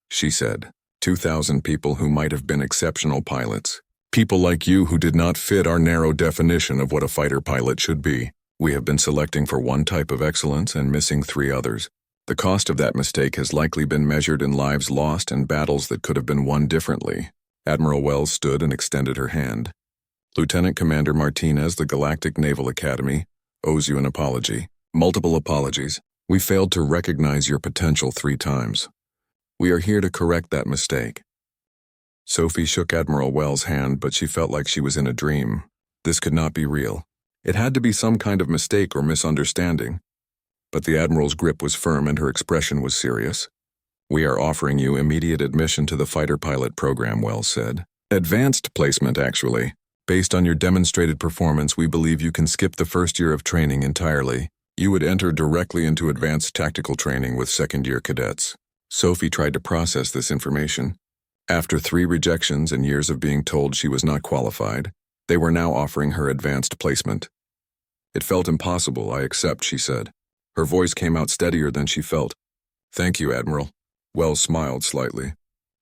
She said, 2,000 people who might have been exceptional pilots. People like you who did not fit our narrow definition of what a fighter pilot should be. We have been selecting for one type of excellence and missing 3 others. The cost of that mistake has likely been measured in lives lost and battles that could have been won differently. Admiral Wells stood and extended her hand. Lieutenant Commander Martinez, the Galactic Naval Academy, owes you an apology. Multiple apologies. We failed to recognize your potential 3 times. We are here to correct that mistake. Sophie shook Admiral Wells' hand, but she felt like she was in a dream. This could not be real. It had to be some kind of mistake or misunderstanding. But the Admiral's grip was firm and her expression was serious. We are offering you immediate admission to the fighter pilot program, Wells said. Advanced placement, actually. Based on your demonstrated performance, we believe you can skip the first year of training entirely. You would enter directly into advanced tactical training with second-year cadets. Sophie tried to process this information. After 3 rejections and years of being told she was not qualified, they were now offering her advanced placement. It felt impossible, I accept, she said. Her voice came out steadier than she felt. Thank you, Admiral. Wells smiled slightly.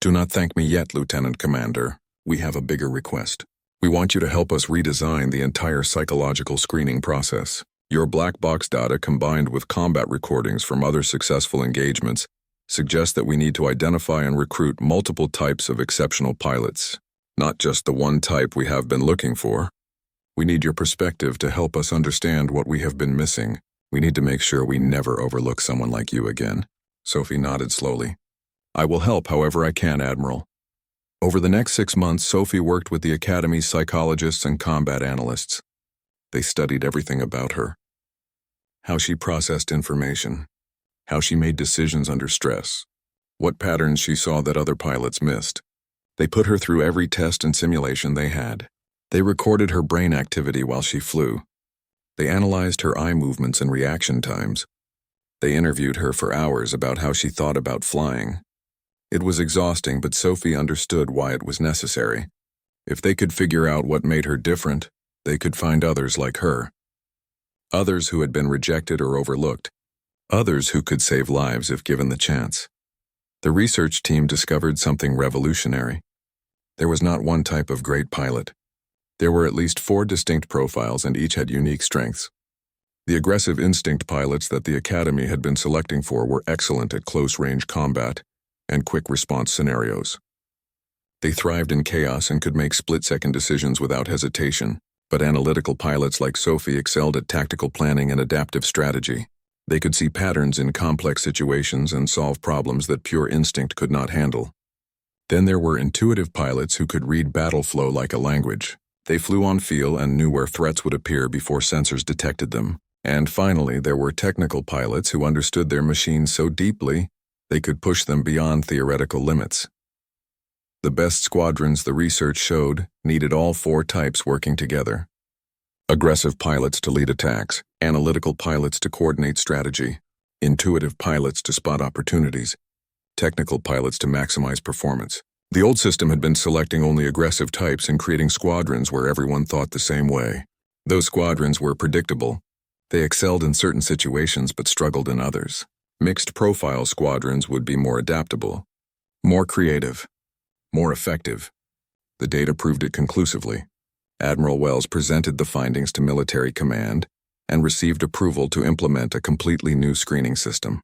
Do not thank me yet, Lieutenant Commander. We have a bigger request. We want you to help us redesign the entire psychological screening process. Your black box data combined with combat recordings from other successful engagements suggest that we need to identify and recruit multiple types of exceptional pilots, not just the one type we have been looking for. We need your perspective to help us understand what we have been missing. We need to make sure we never overlook someone like you again. Sophie nodded slowly. I will help however I can, Admiral. Over the next 6 months, Sophie worked with the Academy's psychologists and combat analysts. They studied everything about her. How she processed information. How she made decisions under stress. What patterns she saw that other pilots missed. They put her through every test and simulation they had. They recorded her brain activity while she flew. They analyzed her eye movements and reaction times. They interviewed her for hours about how she thought about flying. It was exhausting, but Sophie understood why it was necessary. If they could figure out what made her different, they could find others like her. Others who had been rejected or overlooked. Others who could save lives if given the chance. The research team discovered something revolutionary. There was not one type of great pilot. There were at least 4 distinct profiles and each had unique strengths. The aggressive instinct pilots that the Academy had been selecting for were excellent at close-range combat and quick response scenarios. They thrived in chaos and could make split-second decisions without hesitation, but analytical pilots like Sophie excelled at tactical planning and adaptive strategy. They could see patterns in complex situations and solve problems that pure instinct could not handle. Then there were intuitive pilots who could read battle flow like a language. They flew on feel and knew where threats would appear before sensors detected them. And finally, there were technical pilots who understood their machines so deeply they could push them beyond theoretical limits. The best squadrons, the research showed, needed all 4 types working together. Aggressive pilots to lead attacks, analytical pilots to coordinate strategy, intuitive pilots to spot opportunities, technical pilots to maximize performance. The old system had been selecting only aggressive types and creating squadrons where everyone thought the same way. Those squadrons were predictable. They excelled in certain situations but struggled in others. Mixed profile squadrons would be more adaptable, more creative, more effective. The data proved it conclusively. Admiral Wells presented the findings to military command and received approval to implement a completely new screening system.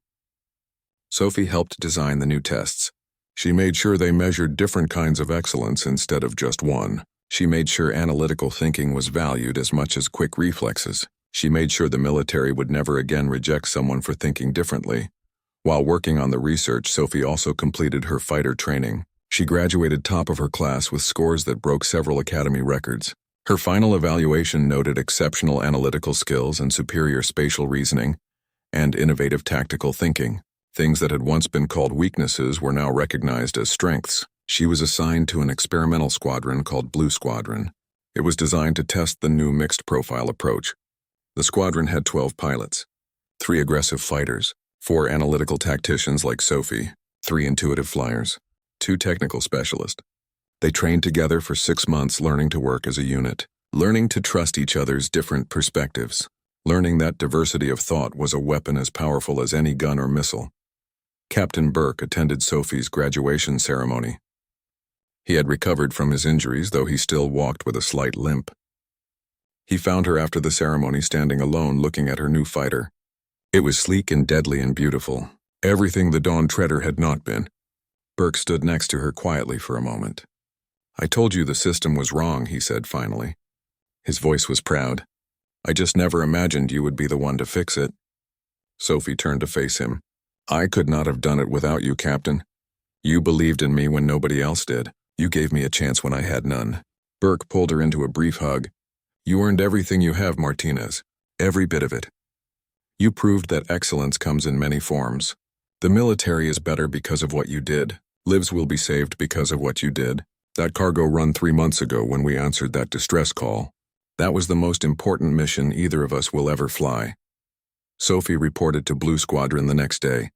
Sophie helped design the new tests. She made sure they measured different kinds of excellence instead of just one. She made sure analytical thinking was valued as much as quick reflexes. She made sure the military would never again reject someone for thinking differently. While working on the research, Sophie also completed her fighter training. She graduated top of her class with scores that broke several academy records. Her final evaluation noted exceptional analytical skills and superior spatial reasoning, and innovative tactical thinking. Things that had once been called weaknesses were now recognized as strengths. She was assigned to an experimental squadron called Blue Squadron. It was designed to test the new mixed profile approach. The squadron had 12 pilots, 3 aggressive fighters, 4 analytical tacticians like Sophie, 3 intuitive flyers, 2 technical specialists. They trained together for 6 months, learning to work as a unit, learning to trust each other's different perspectives, learning that diversity of thought was a weapon as powerful as any gun or missile. Captain Burke attended Sophie's graduation ceremony. He had recovered from his injuries, though he still walked with a slight limp. He found her after the ceremony standing alone looking at her new fighter. It was sleek and deadly and beautiful, everything the Dawn Treader had not been. Burke stood next to her quietly for a moment. "I told you the system was wrong," he said finally. His voice was proud. "I just never imagined you would be the one to fix it." Sophie turned to face him. "I could not have done it without you, Captain. You believed in me when nobody else did. You gave me a chance when I had none." Burke pulled her into a brief hug. "You earned everything you have, Martinez. Every bit of it. You proved that excellence comes in many forms. The military is better because of what you did. Lives will be saved because of what you did. That cargo run 3 months ago when we answered that distress call. That was the most important mission either of us will ever fly." Sophie reported to Blue Squadron the next day.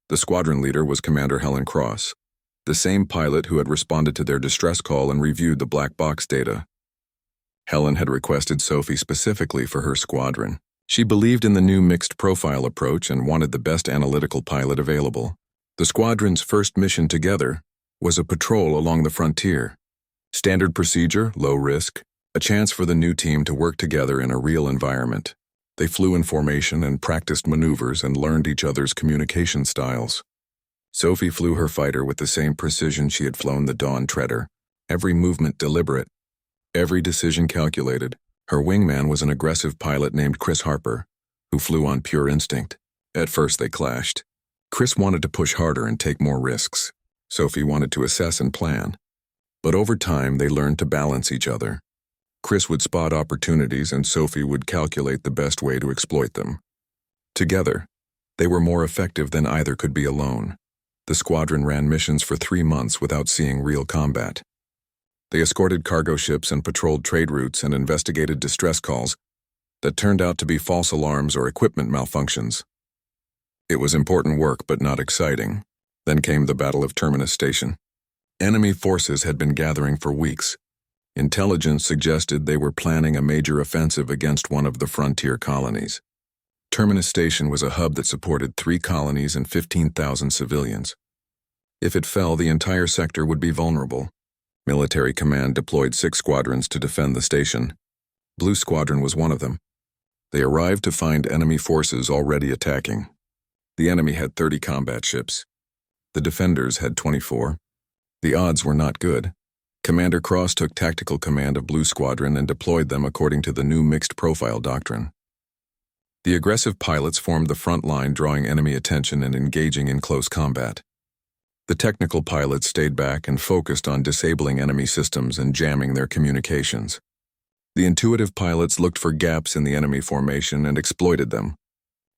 The squadron leader was Commander Helen Cross, the same pilot who had responded to their distress call and reviewed the black box data. Helen had requested Sophie specifically for her squadron. She believed in the new mixed profile approach and wanted the best analytical pilot available. The squadron's first mission together was a patrol along the frontier. Standard procedure, low risk, a chance for the new team to work together in a real environment. They flew in formation and practiced maneuvers and learned each other's communication styles. Sophie flew her fighter with the same precision she had flown the Dawn Treader, every movement deliberate, every decision calculated. Her wingman was an aggressive pilot named Chris Harper, who flew on pure instinct. At first they clashed. Chris wanted to push harder and take more risks. Sophie wanted to assess and plan. But over time they learned to balance each other. Chris would spot opportunities and Sophie would calculate the best way to exploit them. Together, they were more effective than either could be alone. The squadron ran missions for 3 months without seeing real combat. They escorted cargo ships and patrolled trade routes and investigated distress calls that turned out to be false alarms or equipment malfunctions. It was important work but not exciting. Then came the Battle of Terminus Station. Enemy forces had been gathering for weeks. Intelligence suggested they were planning a major offensive against one of the frontier colonies. Terminus Station was a hub that supported 3 colonies and 15,000 civilians. If it fell, the entire sector would be vulnerable. Military command deployed 6 squadrons to defend the station. Blue Squadron was one of them. They arrived to find enemy forces already attacking. The enemy had 30 combat ships. The defenders had 24. The odds were not good. Commander Cross took tactical command of Blue Squadron and deployed them according to the new mixed profile doctrine. The aggressive pilots formed the front line, drawing enemy attention and engaging in close combat. The technical pilots stayed back and focused on disabling enemy systems and jamming their communications. The intuitive pilots looked for gaps in the enemy formation and exploited them.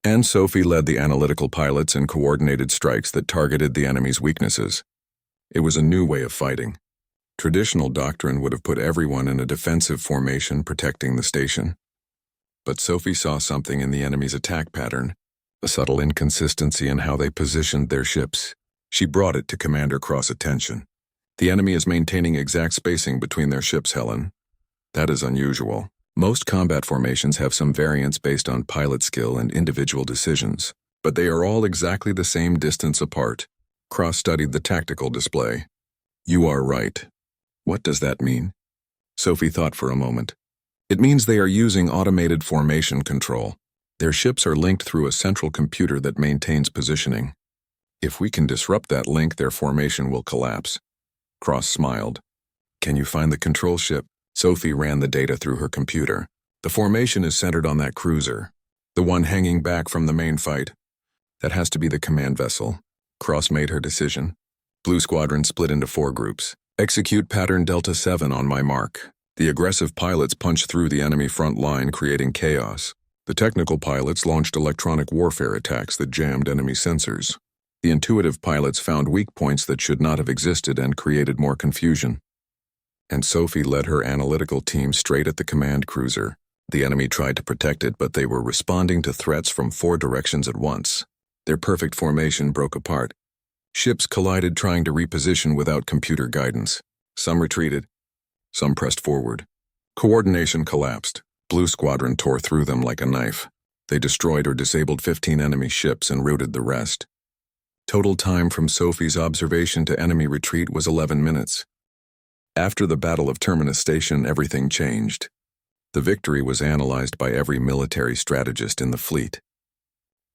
And Sophie led the analytical pilots in coordinated strikes that targeted the enemy's weaknesses. It was a new way of fighting. Traditional doctrine would have put everyone in a defensive formation protecting the station. But Sophie saw something in the enemy's attack pattern, a subtle inconsistency in how they positioned their ships. She brought it to Commander Cross' attention. "The enemy is maintaining exact spacing between their ships, Helen. That is unusual. Most combat formations have some variance based on pilot skill and individual decisions, but they are all exactly the same distance apart." Cross studied the tactical display. "You are right. What does that mean? Sophie thought for a moment. It means they are using automated formation control. Their ships are linked through a central computer that maintains positioning. If we can disrupt that link, their formation will collapse. Cross smiled. Can you find the control ship? Sophie ran the data through her computer. The formation is centered on that cruiser, the one hanging back from the main fight. That has to be the command vessel. Cross made her decision. Blue Squadron split into 4 groups. Execute pattern Delta 7 on my mark. The aggressive pilots punched through the enemy front line, creating chaos. The technical pilots launched electronic warfare attacks that jammed enemy sensors. The intuitive pilots found weak points that should not have existed and created more confusion. And Sophie led her analytical team straight at the command cruiser. The enemy tried to protect it, but they were responding to threats from 4 directions at once. Their perfect formation broke apart. Ships collided, trying to reposition without computer guidance. Some retreated. Some pressed forward. Coordination collapsed. Blue Squadron tore through them like a knife. They destroyed or disabled 15 enemy ships and routed the rest. Total time from Sophie's observation to enemy retreat was 11 minutes. After the Battle of Terminus Station, everything changed. The victory was analyzed by every military strategist in the fleet.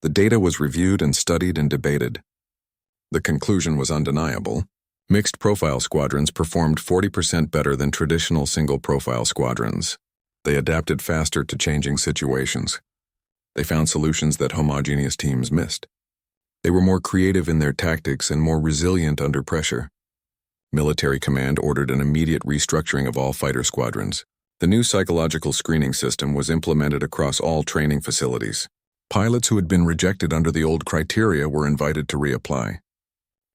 The data was reviewed and studied and debated. The conclusion was undeniable. Mixed profile squadrons performed 40% better than traditional single profile squadrons. They adapted faster to changing situations. They found solutions that homogeneous teams missed. They were more creative in their tactics and more resilient under pressure. Military command ordered an immediate restructuring of all fighter squadrons. The new psychological screening system was implemented across all training facilities. Pilots who had been rejected under the old criteria were invited to reapply.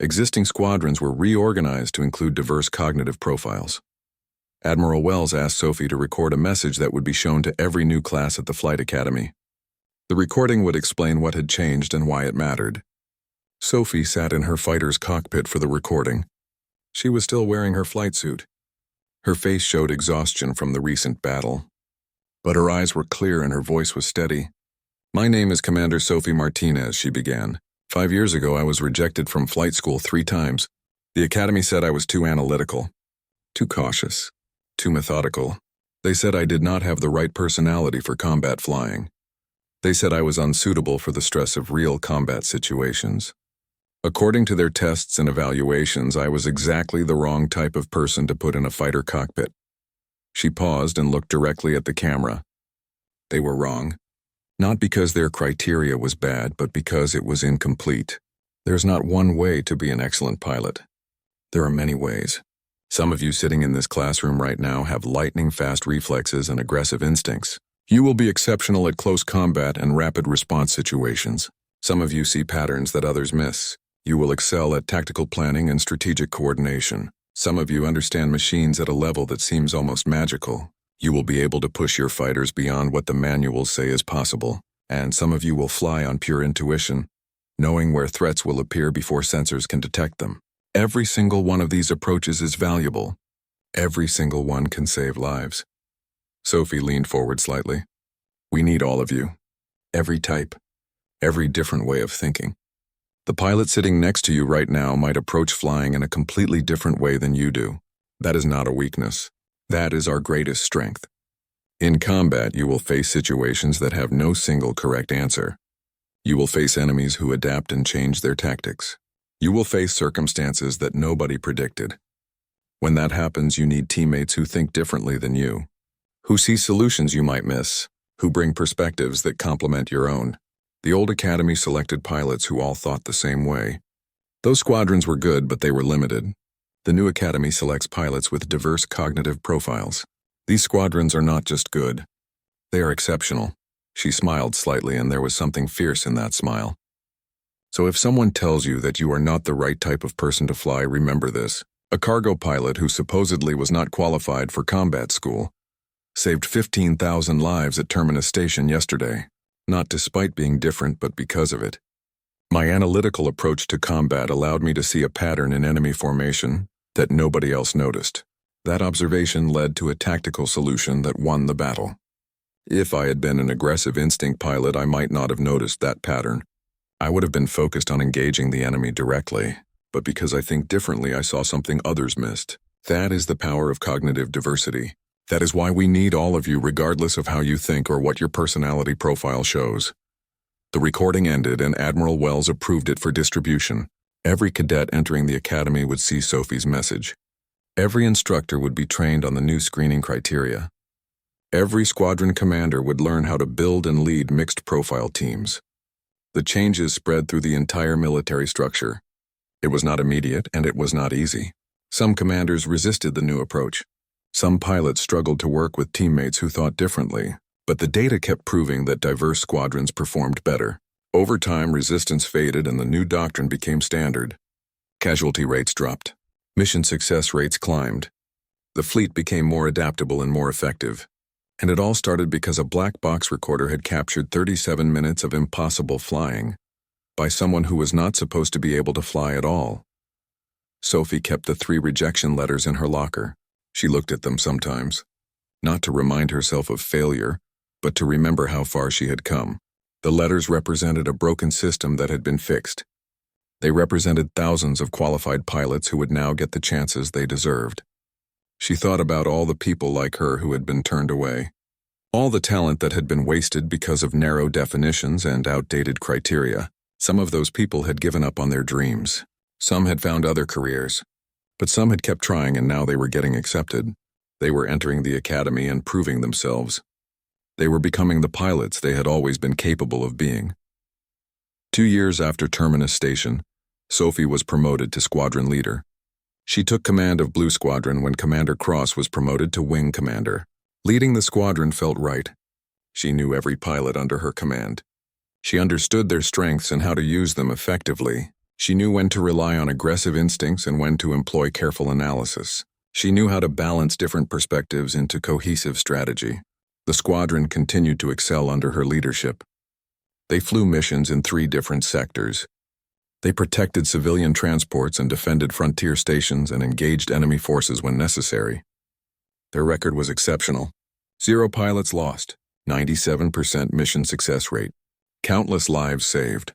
Existing squadrons were reorganized to include diverse cognitive profiles. Admiral Wells asked Sophie to record a message that would be shown to every new class at the flight academy. The recording would explain what had changed and why it mattered. Sophie sat in her fighter's cockpit for the recording. She was still wearing her flight suit. Her face showed exhaustion from the recent battle. But her eyes were clear and her voice was steady. My name is Commander Sophie Martinez, she began. 5 years ago, I was rejected from flight school 3 times. The academy said I was too analytical, too cautious, too methodical. They said I did not have the right personality for combat flying. They said I was unsuitable for the stress of real combat situations. According to their tests and evaluations, I was exactly the wrong type of person to put in a fighter cockpit. She paused and looked directly at the camera. They were wrong. Not because their criteria was bad, but because it was incomplete. There's not one way to be an excellent pilot. There are many ways. Some of you sitting in this classroom right now have lightning-fast reflexes and aggressive instincts. You will be exceptional at close combat and rapid response situations. Some of you see patterns that others miss. You will excel at tactical planning and strategic coordination. Some of you understand machines at a level that seems almost magical. You will be able to push your fighters beyond what the manuals say is possible. And some of you will fly on pure intuition, knowing where threats will appear before sensors can detect them. Every single one of these approaches is valuable. Every single one can save lives. Sophie leaned forward slightly. We need all of you. Every type. Every different way of thinking. The pilot sitting next to you right now might approach flying in a completely different way than you do. That is not a weakness. That is our greatest strength. In combat, you will face situations that have no single correct answer. You will face enemies who adapt and change their tactics. You will face circumstances that nobody predicted. When that happens, you need teammates who think differently than you, who see solutions you might miss, who bring perspectives that complement your own. The old academy selected pilots who all thought the same way. Those squadrons were good, but they were limited. The new academy selects pilots with diverse cognitive profiles. These squadrons are not just good. They are exceptional. She smiled slightly, and there was something fierce in that smile. So if someone tells you that you are not the right type of person to fly, remember this. A cargo pilot who supposedly was not qualified for combat school saved 15,000 lives at Terminus Station yesterday. Not despite being different, but because of it. My analytical approach to combat allowed me to see a pattern in enemy formation that nobody else noticed. That observation led to a tactical solution that won the battle. If I had been an aggressive instinct pilot, I might not have noticed that pattern. I would have been focused on engaging the enemy directly, but because I think differently, I saw something others missed. That is the power of cognitive diversity. That is why we need all of you regardless of how you think or what your personality profile shows. The recording ended and Admiral Wells approved it for distribution. Every cadet entering the academy would see Sophie's message. Every instructor would be trained on the new screening criteria. Every squadron commander would learn how to build and lead mixed profile teams. The changes spread through the entire military structure. It was not immediate and it was not easy. Some commanders resisted the new approach. Some pilots struggled to work with teammates who thought differently, but the data kept proving that diverse squadrons performed better. Over time, resistance faded and the new doctrine became standard. Casualty rates dropped. Mission success rates climbed. The fleet became more adaptable and more effective. And it all started because a black box recorder had captured 37 minutes of impossible flying by someone who was not supposed to be able to fly at all. Sophie kept the 3 rejection letters in her locker. She looked at them sometimes, not to remind herself of failure, but to remember how far she had come. The letters represented a broken system that had been fixed. They represented thousands of qualified pilots who would now get the chances they deserved. She thought about all the people like her who had been turned away. All the talent that had been wasted because of narrow definitions and outdated criteria. Some of those people had given up on their dreams. Some had found other careers. But some had kept trying and now they were getting accepted. They were entering the academy and proving themselves. They were becoming the pilots they had always been capable of being. 2 years after Terminus Station, Sophie was promoted to squadron leader. She took command of Blue Squadron when Commander Cross was promoted to wing commander. Leading the squadron felt right. She knew every pilot under her command. She understood their strengths and how to use them effectively. She knew when to rely on aggressive instincts and when to employ careful analysis. She knew how to balance different perspectives into cohesive strategy. The squadron continued to excel under her leadership. They flew missions in 3 different sectors. They protected civilian transports and defended frontier stations and engaged enemy forces when necessary. Their record was exceptional. 0 pilots lost, 97% mission success rate, countless lives saved.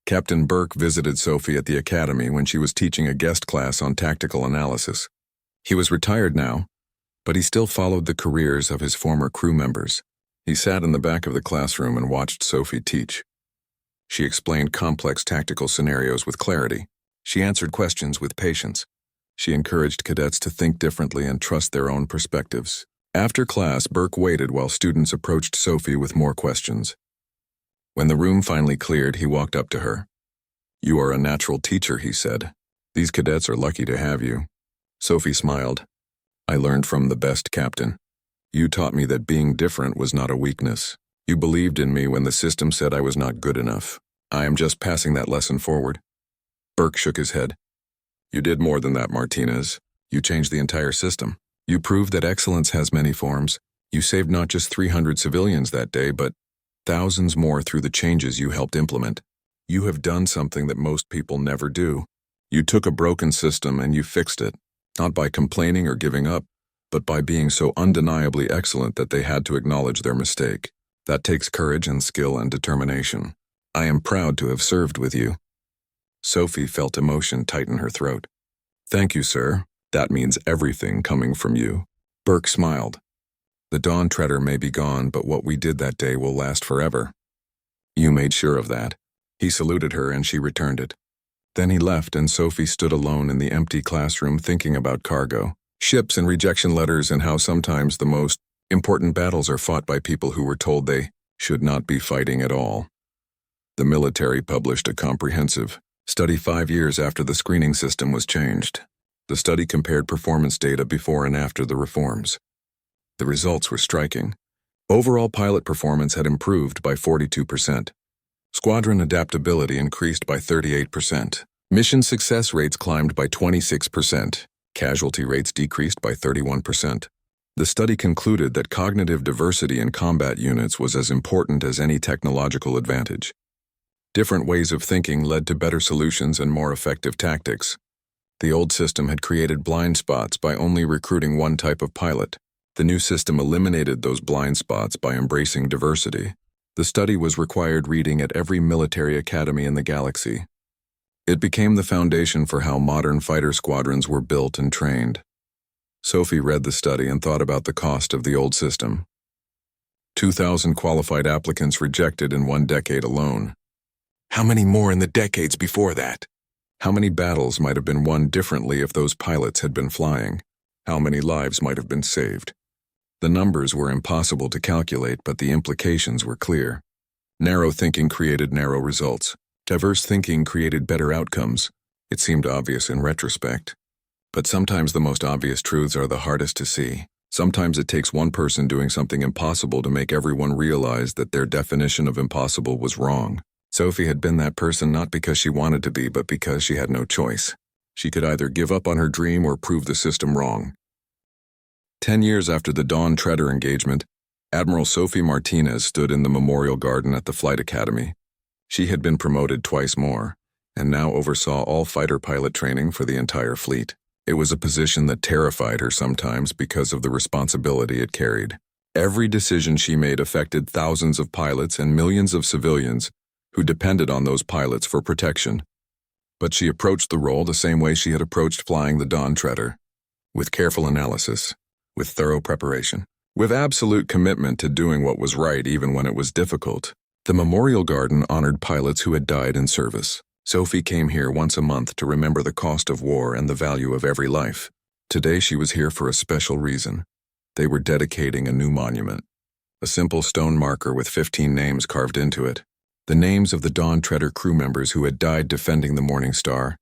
Captain Burke visited Sophie at the academy when she was teaching a guest class on tactical analysis. He was retired now, but he still followed the careers of his former crew members. He sat in the back of the classroom and watched Sophie teach. She explained complex tactical scenarios with clarity. She answered questions with patience. She encouraged cadets to think differently and trust their own perspectives. After class, Burke waited while students approached Sophie with more questions. When the room finally cleared, he walked up to her. "You are a natural teacher," he said. "These cadets are lucky to have you." Sophie smiled. "I learned from the best, Captain. You taught me that being different was not a weakness. You believed in me when the system said I was not good enough. I am just passing that lesson forward." Burke shook his head. "You did more than that, Martinez. You changed the entire system. You proved that excellence has many forms. You saved not just 300 civilians that day, but thousands more through the changes you helped implement. You have done something that most people never do. You took a broken system and you fixed it, not by complaining or giving up, but by being so undeniably excellent that they had to acknowledge their mistake. That takes courage and skill and determination. I am proud to have served with you." Sophie felt emotion tighten her throat. "Thank you, sir. That means everything coming from you." Burke smiled. "The Dawn Treader may be gone, but what we did that day will last forever. You made sure of that." He saluted her and she returned it. Then he left and Sophie stood alone in the empty classroom thinking about cargo, ships and rejection letters and how sometimes the most important battles are fought by people who were told they should not be fighting at all. The military published a comprehensive study 5 years after the screening system was changed. The study compared performance data before and after the reforms. The results were striking. Overall pilot performance had improved by 42%. Squadron adaptability increased by 38%. Mission success rates climbed by 26%. Casualty rates decreased by 31%. The study concluded that cognitive diversity in combat units was as important as any technological advantage. Different ways of thinking led to better solutions and more effective tactics. The old system had created blind spots by only recruiting one type of pilot. The new system eliminated those blind spots by embracing diversity. The study was required reading at every military academy in the galaxy. It became the foundation for how modern fighter squadrons were built and trained. Sophie read the study and thought about the cost of the old system. 2,000 qualified applicants rejected in 1 decade alone. How many more in the decades before that? How many battles might have been won differently if those pilots had been flying? How many lives might have been saved? The numbers were impossible to calculate, but the implications were clear. Narrow thinking created narrow results. Diverse thinking created better outcomes. It seemed obvious in retrospect. But sometimes the most obvious truths are the hardest to see. Sometimes it takes one person doing something impossible to make everyone realize that their definition of impossible was wrong. Sophie had been that person not because she wanted to be, but because she had no choice. She could either give up on her dream or prove the system wrong. 10 years after the Dawn Treader engagement, Admiral Sophie Martinez stood in the memorial garden at the Flight Academy. She had been promoted twice more, and now oversaw all fighter pilot training for the entire fleet. It was a position that terrified her sometimes because of the responsibility it carried. Every decision she made affected thousands of pilots and millions of civilians who depended on those pilots for protection. But she approached the role the same way she had approached flying the Dawn Treader, with careful analysis, with thorough preparation, with absolute commitment to doing what was right even when it was difficult. The memorial garden honored pilots who had died in service. Sophie came here once a month to remember the cost of war and the value of every life. Today she was here for a special reason. They were dedicating a new monument. A simple stone marker with 15 names carved into it. The names of the Dawn Treader crew members who had died defending the Morning Star.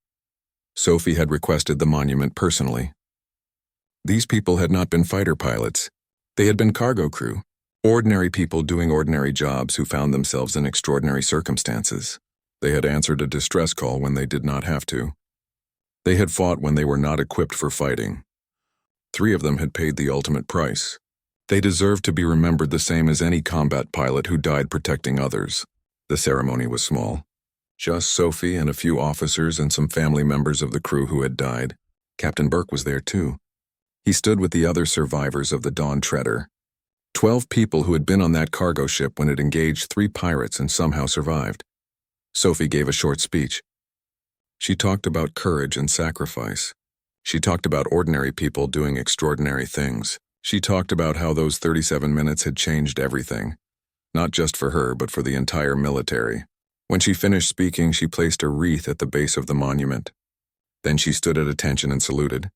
Sophie had requested the monument personally. These people had not been fighter pilots. They had been cargo crew, ordinary people doing ordinary jobs who found themselves in extraordinary circumstances. They had answered a distress call when they did not have to. They had fought when they were not equipped for fighting. 3 of them had paid the ultimate price. They deserved to be remembered the same as any combat pilot who died protecting others. The ceremony was small. Just Sophie and a few officers and some family members of the crew who had died. Captain Burke was there too. He stood with the other survivors of the Dawn Treader. 12 people who had been on that cargo ship when it engaged 3 pirates and somehow survived. Sophie gave a short speech. She talked about courage and sacrifice. She talked about ordinary people doing extraordinary things. She talked about how those 37 minutes had changed everything. Not just for her, but for the entire military. When she finished speaking, she placed a wreath at the base of the monument. Then she stood at attention and saluted.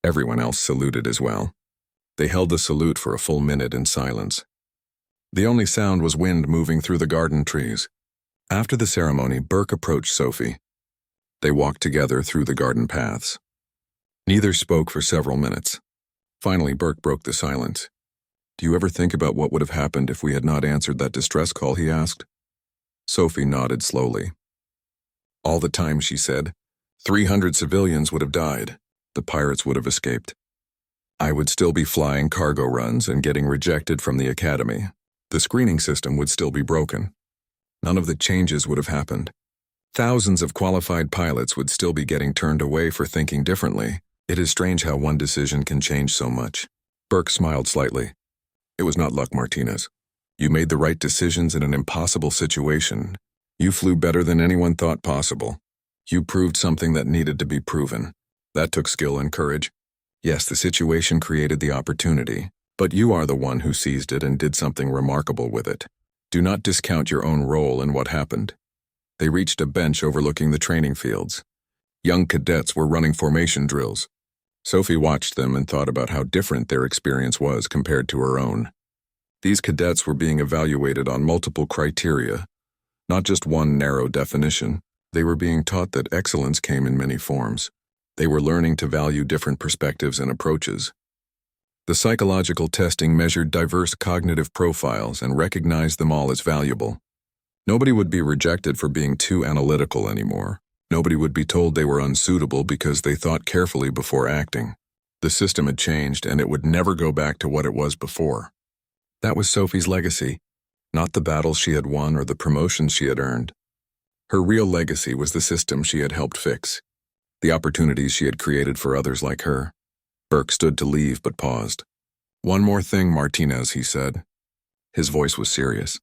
Everyone else saluted as well. They held the salute for a full minute in silence. The only sound was wind moving through the garden trees. After the ceremony, Burke approached Sophie. They walked together through the garden paths. Neither spoke for several minutes. Finally, Burke broke the silence. "Do you ever think about what would have happened if we had not answered that distress call?" he asked. Sophie nodded slowly. "All the time," she said. 300 civilians would have died. The pirates would have escaped. I would still be flying cargo runs and getting rejected from the academy. The screening system would still be broken. None of the changes would have happened. Thousands of qualified pilots would still be getting turned away for thinking differently. It is strange how one decision can change so much. Burke smiled slightly. "It was not luck, Martinez. You made the right decisions in an impossible situation. You flew better than anyone thought possible. You proved something that needed to be proven. That took skill and courage. Yes, the situation created the opportunity, but you are the one who seized it and did something remarkable with it. Do not discount your own role in what happened." They reached a bench overlooking the training fields. Young cadets were running formation drills. Sophie watched them and thought about how different their experience was compared to her own. These cadets were being evaluated on multiple criteria, not just one narrow definition. They were being taught that excellence came in many forms. They were learning to value different perspectives and approaches. The psychological testing measured diverse cognitive profiles and recognized them all as valuable. Nobody would be rejected for being too analytical anymore. Nobody would be told they were unsuitable because they thought carefully before acting. The system had changed, and it would never go back to what it was before. That was Sophie's legacy, not the battles she had won or the promotions she had earned. Her real legacy was the system she had helped fix, the opportunities she had created for others like her. Burke stood to leave but paused. "One more thing, Martinez," he said. His voice was serious.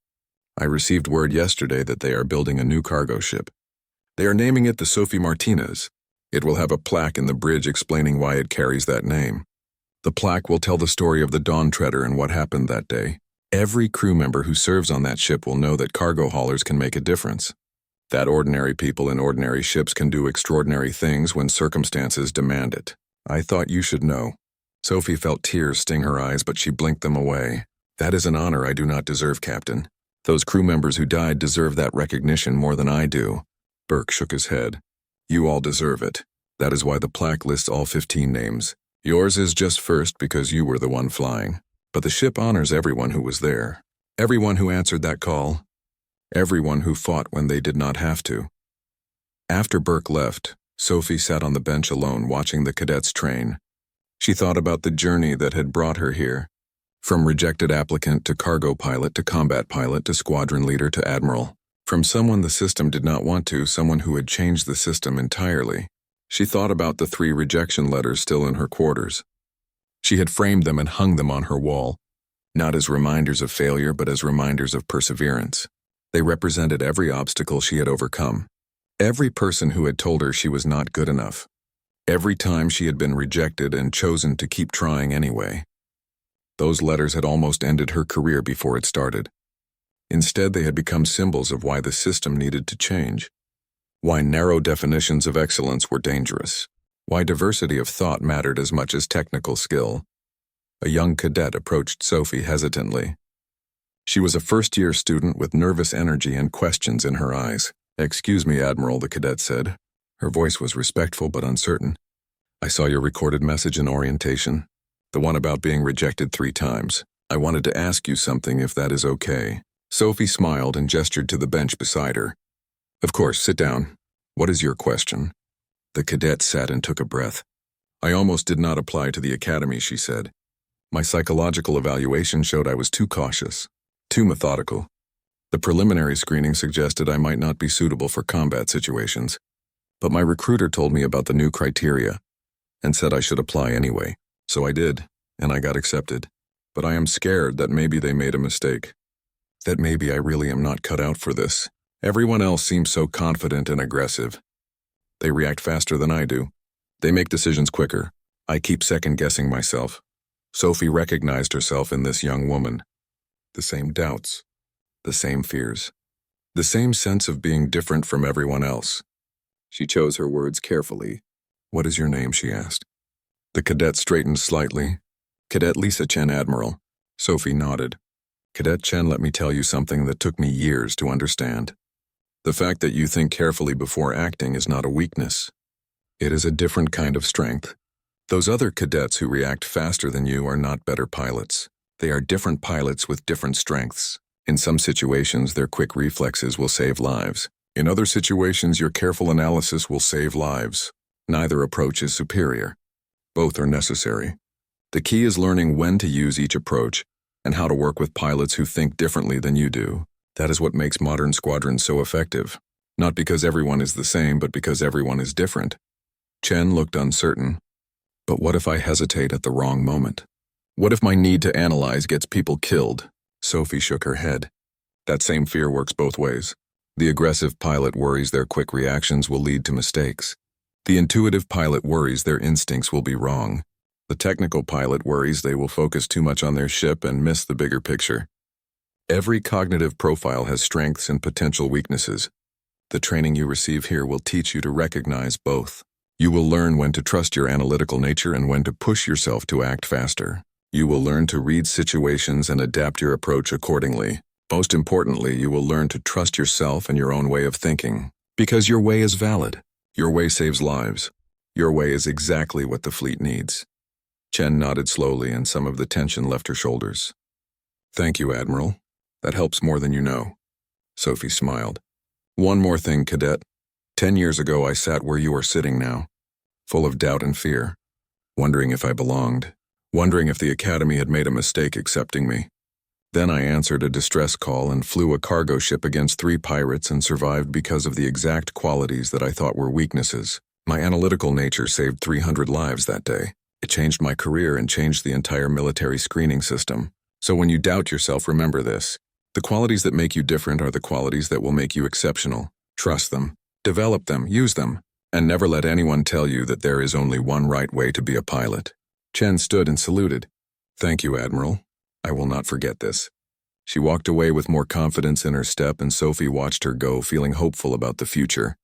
"I received word yesterday that they are building a new cargo ship. They are naming it the Sophie Martinez. It will have a plaque in the bridge explaining why it carries that name. The plaque will tell the story of the Dawn Treader and what happened that day. Every crew member who serves on that ship will know that cargo haulers can make a difference. That ordinary people in ordinary ships can do extraordinary things when circumstances demand it. I thought you should know. Sophie felt tears sting her eyes, but she blinked them away. That is an honor I do not deserve, Captain. Those crew members who died deserve that recognition more than I do. Burke shook his head. You all deserve it. That is why the plaque lists all 15 names. Yours is just first because you were the one flying. But the ship honors everyone who was there. Everyone who answered that call. Everyone who fought when they did not have to. After Burke left, Sophie sat on the bench alone watching the cadets train. She thought about the journey that had brought her here. From rejected applicant to cargo pilot to combat pilot to squadron leader to admiral. From someone the system did not want to someone who had changed the system entirely. She thought about the 3 rejection letters still in her quarters. She had framed them and hung them on her wall, not as reminders of failure but as reminders of perseverance. They represented every obstacle she had overcome. Every person who had told her she was not good enough. Every time she had been rejected and chosen to keep trying anyway. Those letters had almost ended her career before it started. Instead, they had become symbols of why the system needed to change. Why narrow definitions of excellence were dangerous. Why diversity of thought mattered as much as technical skill. A young cadet approached Sophie hesitantly. She was a first-year student with nervous energy and questions in her eyes. "Excuse me, Admiral," the cadet said. Her voice was respectful but uncertain. "I saw your recorded message in orientation. The one about being rejected 3 times. I wanted to ask you something if that is okay." Sophie smiled and gestured to the bench beside her. "Of course, sit down. What is your question?" The cadet sat and took a breath. "I almost did not apply to the academy," she said. "My psychological evaluation showed I was too cautious, too methodical. The preliminary screening suggested I might not be suitable for combat situations. But my recruiter told me about the new criteria and said I should apply anyway. So I did, and I got accepted. But I am scared that maybe they made a mistake. That maybe I really am not cut out for this. Everyone else seems so confident and aggressive. They react faster than I do. They make decisions quicker. I keep second-guessing myself." Sophie recognized herself in this young woman. The same doubts, the same fears, the same sense of being different from everyone else. She chose her words carefully. "What is your name?" she asked. The cadet straightened slightly. "Cadet Lisa Chen, Admiral." Sophie nodded. "Cadet Chen, let me tell you something that took me years to understand. The fact that you think carefully before acting is not a weakness. It is a different kind of strength. Those other cadets who react faster than you are not better pilots. They are different pilots with different strengths. In some situations, their quick reflexes will save lives. In other situations, your careful analysis will save lives. Neither approach is superior. Both are necessary. The key is learning when to use each approach and how to work with pilots who think differently than you do. That is what makes modern squadrons so effective. Not because everyone is the same, but because everyone is different." Chen looked uncertain. "But what if I hesitate at the wrong moment? What if my need to analyze gets people killed?" Sophie shook her head. "That same fear works both ways. The aggressive pilot worries their quick reactions will lead to mistakes. The intuitive pilot worries their instincts will be wrong. The technical pilot worries they will focus too much on their ship and miss the bigger picture. Every cognitive profile has strengths and potential weaknesses. The training you receive here will teach you to recognize both. You will learn when to trust your analytical nature and when to push yourself to act faster. You will learn to read situations and adapt your approach accordingly. Most importantly, you will learn to trust yourself and your own way of thinking. Because your way is valid. Your way saves lives. Your way is exactly what the fleet needs." Chen nodded slowly and some of the tension left her shoulders. "Thank you, Admiral. That helps more than you know." Sophie smiled. "One more thing, Cadet. 10 years ago I sat where you are sitting now, full of doubt and fear, wondering if I belonged, wondering if the Academy had made a mistake accepting me. Then I answered a distress call and flew a cargo ship against 3 pirates and survived because of the exact qualities that I thought were weaknesses. My analytical nature saved 300 lives that day. It changed my career and changed the entire military screening system. So when you doubt yourself, remember this. The qualities that make you different are the qualities that will make you exceptional. Trust them. Develop them, use them, and never let anyone tell you that there is only one right way to be a pilot. Chen stood and saluted. Thank you, Admiral. I will not forget this. She walked away with more confidence in her step, and Sophie watched her go, feeling hopeful about the future.